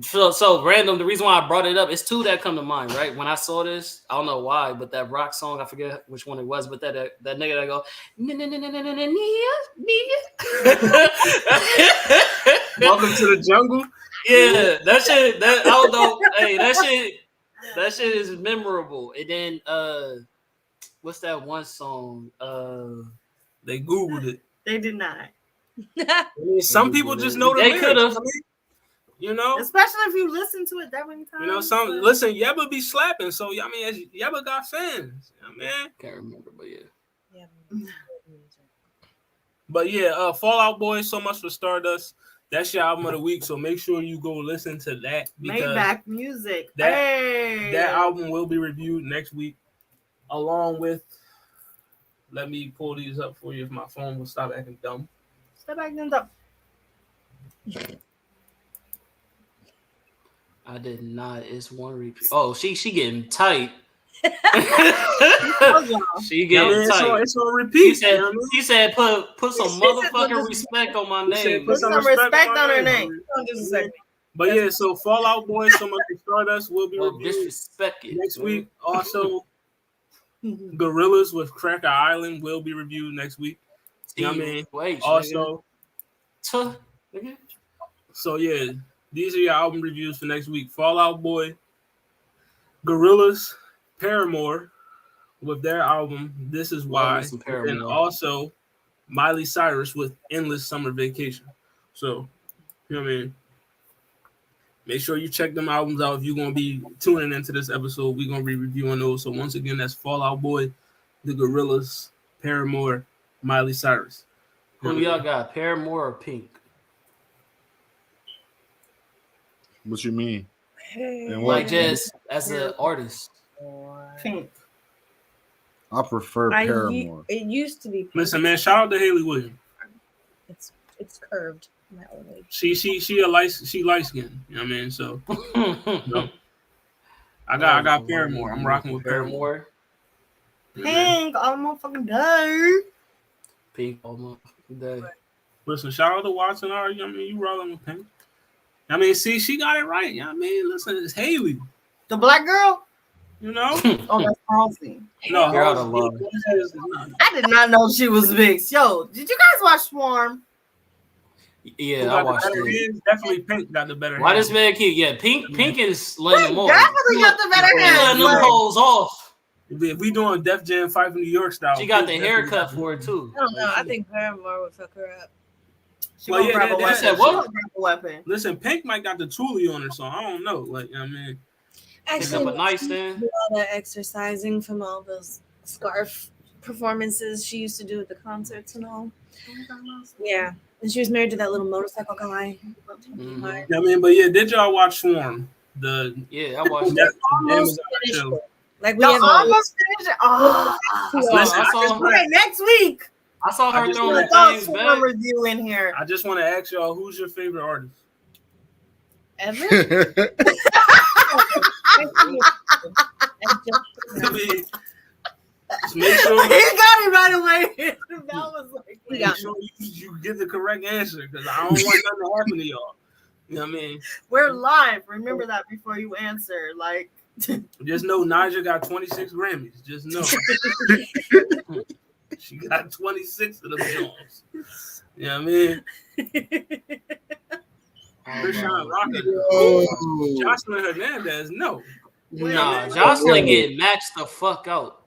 So random. The reason why I brought it up, it's two that come to mind, right? When I saw this, I don't know why, but that rock song, I forget which one it was, but that nigga that go, Welcome to the jungle. Yeah, that shit. That I don't know. Hey, that shit is memorable. And then what's that one song? They Googled it. They did not. Some people just know the They lyrics. could have. You know, especially if you listen to it that many times. You know, listen, Yebba be slapping, so I mean, Yebba got fans. You know what I mean, can't remember, but yeah. But yeah, Fallout Boy, So Much for Stardust. That's your album of the week, so make sure you go listen to that. Maybach music. That album will be reviewed next week, along with. Let me pull these up for you if my phone will stop acting dumb. Stop acting dumb. I did not. It's one repeat. Oh, she getting tight. She getting tight. It's on repeat. She said put some motherfucking respect on my name. Put some respect on her name. But yeah, so Fallout Boy, So Much for Stardust will be reviewed next week. Also, Gorillas with Cracker Island will be reviewed next week. You know what I mean? Also, so yeah. These are your album reviews for next week. Fallout Boy, Gorillaz, Paramore with their album This Is Why, and also Miley Cyrus with Endless Summer Vacation. So, you know what I mean? Make sure you check them albums out if you're going to be tuning into this episode. We're going to be reviewing those. So once again, that's Fallout Boy, the Gorillaz, Paramore, Miley Cyrus. Who y'all got, Paramore or Pink? What you mean? Like just as an artist. Pink. I prefer Paramore. It used to be Pink. Listen, man, shout out to Haley Williams. It's curved. She light skin. You know what I mean? So I got Paramore. I'm rocking with Paramore. Pink all motherfucking day. Pink all motherfucking day. Listen, shout out to Watson. I mean, you rolling with Pink. I mean, see, she got it right. You know what I mean? Listen, it's Haley. The black girl? You know? Oh, that's Halsey. No, I did not know she was mixed. Yo, did you guys watch Swarm? Yeah, I watched it. Definitely Pink got the better Why does man keep? Yeah, Pink is letting them off. Definitely got the better hand. Letting them hoes off. If we doing Def Jam 5 in New York style, she got the haircut for it too. I don't know. I think Paramore would fuck her up. Well, yeah, weapon. Listen, Pink might got the Thule on her, so I don't know. Like, you know what I mean, actually, a nightstand. All that exercising from all those scarf performances she used to do at the concerts and all. Yeah, and she was married to that little motorcycle guy. Mm-hmm. I mean, but yeah, did y'all watch Swarm? I watched it. Almost finished it. Like we almost finished it. Oh, okay, next week. I saw her throwing the things back. Review in here. I just want to ask y'all, who's your favorite artist? Ever? Make sure he got it right away. That was like, make sure you get the correct answer because I don't want nothing to happen to y'all. You know what I mean? We're live. Remember that before you answer. Like, just know Naja got 26 Grammys. Just know. She got 26 of them Jones. You know what I mean? Krishan Rocker. Jocelyn Hernandez, no. Nah, Jocelyn get matched the fuck out.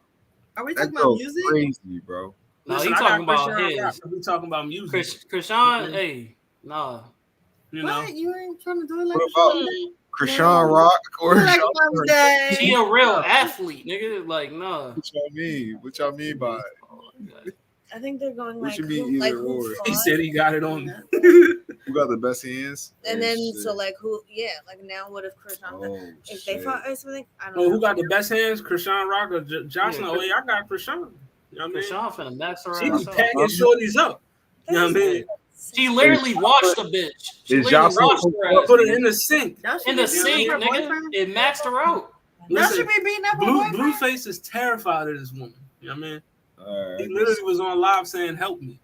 Are we talking about music? Crazy, bro. No, he's talking about his. We talking about music. Krishan, hey, nah. You know? What? You ain't trying to do it like Krishan Rock or she a real athlete, nigga. Like, nah. What y'all mean? What y'all mean by it? I think they're going like, he said he got it on. Who got the best hands? And then so like who? Yeah, like now what if Krishan? If they fought or something, I don't know. Who got the best hands? Krishan Rock or Jocelyn? Oh yeah, I got Krishan. You know what I mean? Krishan finna max her She ass be out. packing shorties up. You know what I mean? She literally washed the bitch. She Is literally Jocelyn- washed her ass. Put her in the sink. In the sink, nigga. It maxed her out. Y'all should be beating up her boyfriend. Blueface is terrified of this woman. You know what I mean? He Right. literally was on live saying, "Help me."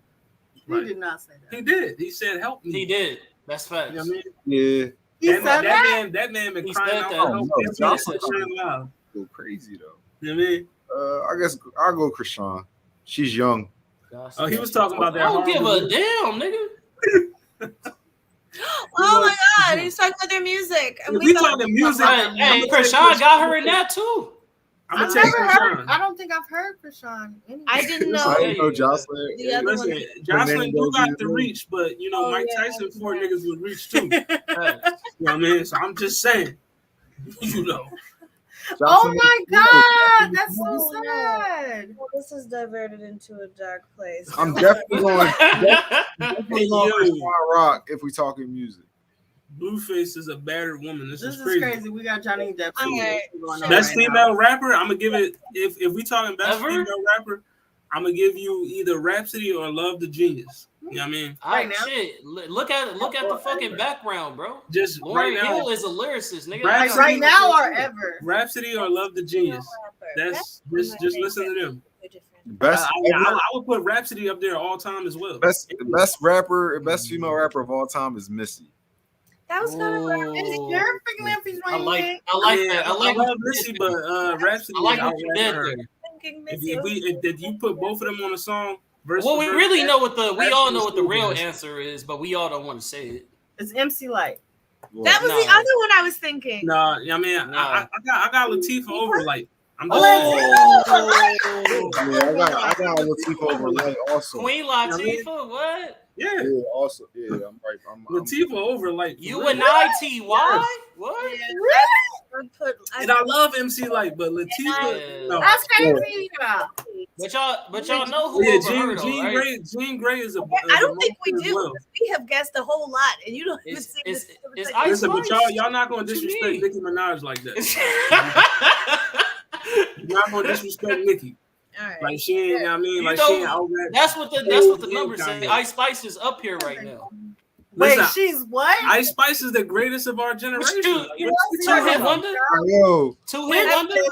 He did not say that. He did. He said, "Help me." He did. That's facts. You know what I mean? Yeah. He said that? That man been He crying said out that. for help. Oh, no, Every Jocelyn- time live. Go crazy though. You know what I mean? I guess I'll go Krishan. She's young. Oh, he was talking about that. I don't give a horrible- damn, nigga. Oh my god, he's talking about their music. And If we thought- talking music, Hey, Krishan got her in that too. I'm I've gonna take never heard. Krishan. I don't think I've heard Krishan. Anyway. I didn't know. I didn't know Jocelyn. The other Listen, one. Jocelyn do got the Fernando. reach, but you know Oh, Mike yeah. Tyson 4 niggas would reach too. You know Facts. what I mean? So I'm just saying. You know. Oh my god, that's so Oh, no. sad. Well, this is diverted into a dark place. I'm definitely going Hey, yo, Krishan Rock if we talking music. Blueface is a battered woman. This This is is crazy. crazy. We got Johnny Depp. All right. going on Best right female now. rapper, I'm gonna give it. If we talking best Ever? female rapper, I'm gonna give you either Rhapsody or Love the Genius. You know what I mean? Right now. shit. Look at the fucking background, bro. Just Lauryn right now, Hill is a lyricist, nigga. Right Like right now or ever? Rhapsody or Love the Genius. That's just listen to them. Best I would put Rhapsody up there all time as well. best female rapper of all time is Missy. That was kind of Ooh. You're picking up his I like right that. I like love Missy, but Rhapsody. I like is what you out did right there. thinking If you put both of them on a song, versus Well, we really know what we all know what the real Rhapsody. answer is, but we all don't want to say it. It's MC Light. That was the Nah. other one I was thinking. Nah, I mean, I got Latifah over like. I'm just Yeah, I got Latifah over Light also. Queen Latifah, what? yeah, Yeah, also. Yeah, I'm right. I'm Latifah over like. You and I-T-Y? What? And I love MC Light, but Latifah, Yeah. no. That's crazy. But y'all know who Yeah, over her, though, right? Jean Grey is a. I don't think we monster as do. well. Because we have guessed a whole lot, and you don't even It's- see it's- this. it's like, Listen, but Spice. y'all not gonna What you disrespect mean? Nicki Minaj like that. You're not gonna disrespect Nicki. all right. Like she ain't. You know what I mean, You like know, she ain't out rap. That's what the numbers say. Ice Spice is up here right now. Wait, Listen, she's what? Ice Spice is the greatest of our generation. you- Like, you- what you Two talking hit about? wonder? Yo, Two hit wonder? You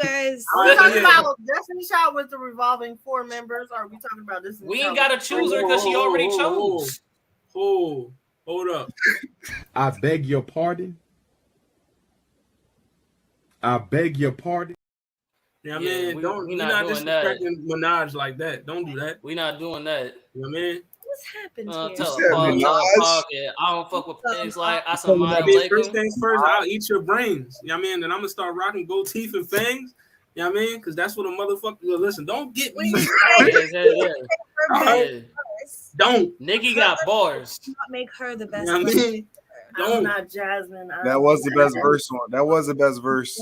guys. Are we Yeah. talking about Destiny Child with the revolving 4 members? Or are we talking about this? We ain't gotta choose her because she already chose. Oh, hold up. I beg your pardon. I beg your pardon. Yeah, Yeah, man, we we not not doing that. disrespecting Minaj like that. Don't do that. We not doing that. You know what I mean? What's happened Tell here? said a pug, Minaj? yeah, I don't fuck with pigs like I Tell me said. that First things first, I'll eat your brains. You know what I mean? Then I'm gonna start rocking gold teeth and fangs. You know what I mean? Because that's what a motherfucker. Listen, don't get me. Don't. Nikki got bars. Not make her the You best. know what I mean? I'm Don't. not Jasmine. that was the best verse on. That was the best verse,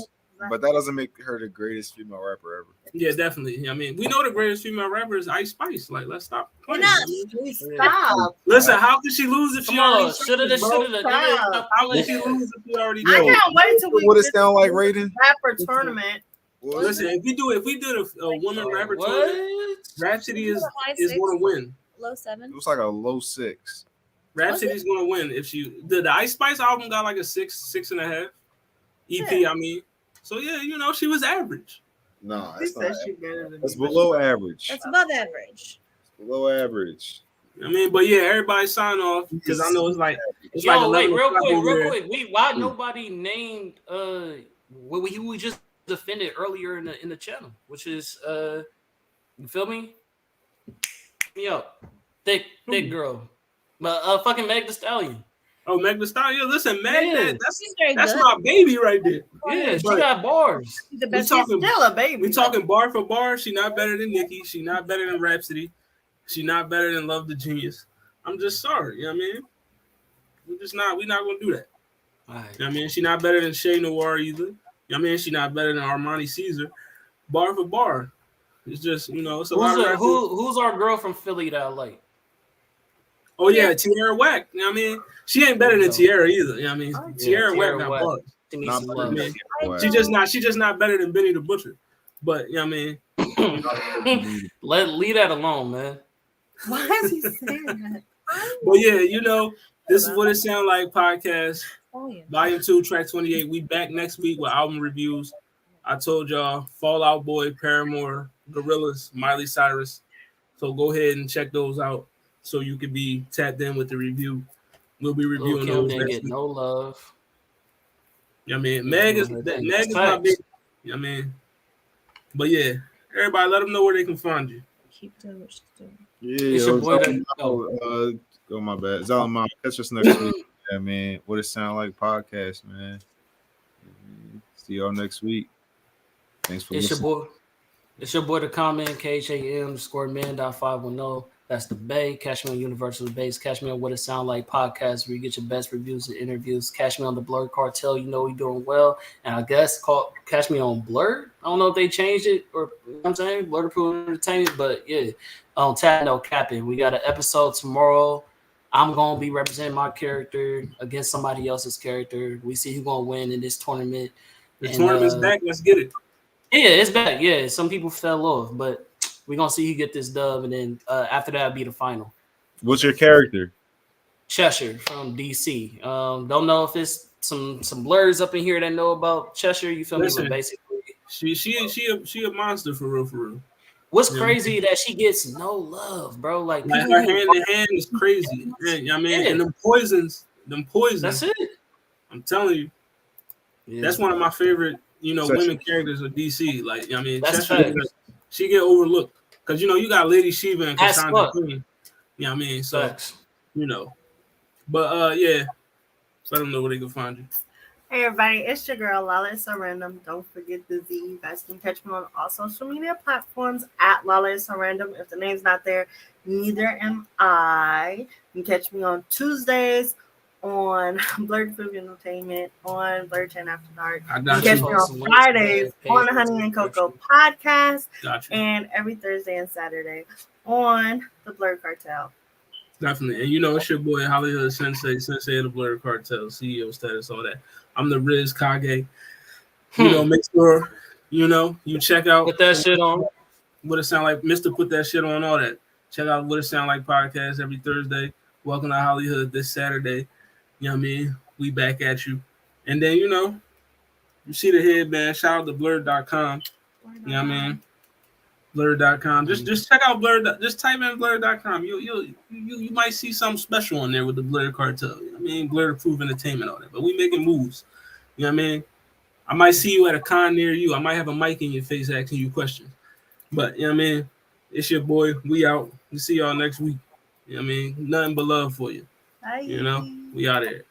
but that doesn't make her the greatest female rapper ever. Yeah, definitely. You know what I mean, we know the greatest female rapper is Ice Spice. Like, let's stop playing. Enough. You know what I mean? Stop. Listen, how could she lose if she Come already? on, shoulda, chose, bro? shoulda. How could she lose if she already? I chose? can't wait till we What it get sound like, to Raiden? rapper tournament. Listen, if we did a woman rapper tournament, What? Rhapsody is High is six, going to win. low 7. It was like a low 6. Rhapsody's going to win if she. The Ice Spice album got like a 6.5 EP. I mean, so yeah, you know, she was average. No, She it's said not. she better than That's me. below average. That's above average. Below average. I mean, but yeah, everybody sign off because I know it's like Yo, wait, 11 real o'clock over there. quick. Why nobody named what we just defended earlier in the channel, which is you feel me? Yo, thick girl, but fucking Meg Thee Stallion. Oh, Meg Thee Stallion. Listen, Meg, Yeah. She's very that's good. my baby right there. Yeah, she But- got bars. She's the We best. talking, Still a baby. we talking bar for bar. She not better than Nicki. She not better than Rhapsody. She not better than Love the Genius. I'm just sorry. You know what I mean? We're not gonna do that. All right. You know what I mean? She not better than Shay Noir either. You know what I mean? She not better than Armani Caesar. Bar for bar. It's just, you know, it's a lot of rappers. Who's our girl from Philly that I like? Oh yeah, Tierra Whack. You know what I mean? She ain't better than Tierra either. You know what I mean? Oh, yeah. Tierra Whack Tierra got Whack. bars. She needs Not some better love. than Man. Boy. She just not better than Benny the Butcher. But you know what I mean? Leave that alone, man. Why is he saying that? But yeah, you know, this is what it sound like podcast. Volume 2, track 28. We back next week with album reviews. I told y'all, Fall Out Boy, Paramore, Gorillaz, Miley Cyrus. So go ahead and check those out so you can be tapped in with the review. We'll be reviewing those didn't next get week. No love. I mean, Meg is my big. I mean, but yeah, everybody, let them know where they can find you. Keep doing what she's doing. Yeah, It's your boy. Go my bad. Zalman, catch us next week. Yeah, man. What it sound like podcast, man. See y'all next week. Thanks for listening. It's your boy, the comment, KHAM_man.510. That's the Bay. Catch me on Universal Base. Catch me on What It Sound Like podcast, where you get your best reviews and interviews. Catch me on the Blurred Cartel. You know we doing well. And I guess catch me on Blurred. I don't know if they changed it or you know what I'm saying, Blurred Approved Entertainment, but yeah, on Tap No Capping. We got an episode tomorrow. I'm gonna be representing my character against somebody else's character. We see who's gonna win in this tournament. The tournament's back. Let's get it. Yeah, it's back. Yeah, some people fell off, but we're gonna see who get this dub, and then after that, will be the final. What's your character? Cheshire from DC. Don't know if it's some blurs up in here that know about Cheshire. You feel me? But basically, she a monster for real. What's crazy that she gets no love, bro. Like her hand in hand is crazy. I mean, and them poisons. That's it. I'm telling you, that's one of my favorite. You know, women characters of DC. Like, I mean, she get overlooked because you know you got Lady Shiva and Cassandra Queen. You know what I mean? So you know, but yeah, so let them know where they can find you. Hey everybody, it's your girl Lala So Random. Don't forget the Z. You guys can catch me on all social media platforms at Lala So Random. If the name's not there, neither am I. You can catch me on Tuesdays on Blurred Food Entertainment, on Blurred 10 After Dark. You can catch me on Fridays on the Honey and Cocoa podcast, and every Thursday and Saturday on the Blurred Cartel. Definitely. And you know, it's your boy Hollywood Sensei of the Blurred Cartel, CEO status, all that. I'm the Riz Kage. You know, make sure, you know, you check out. Put that shit on. What It Sound Like. Mr. Put That Shit On, all that. Check out What It Sound Like podcast every Thursday. Welcome to Hollywood this Saturday. You know what I mean? We back at you. And then, you know, you see the headband. Shout out to blurred.com. You know what I mean? Blurred.com. Just check out Blurred. Just type in blurred.com. You might see something special on there with the Blurred Cartel. You know what I mean? Blurred Approved Entertainment on it. But we making moves. You know what I mean? I might see you at a con near you. I might have a mic in your face asking you questions. But you know what I mean? It's your boy. We out. We see y'all next week. You know what I mean? Nothing but love for you. Bye. You know? We out here.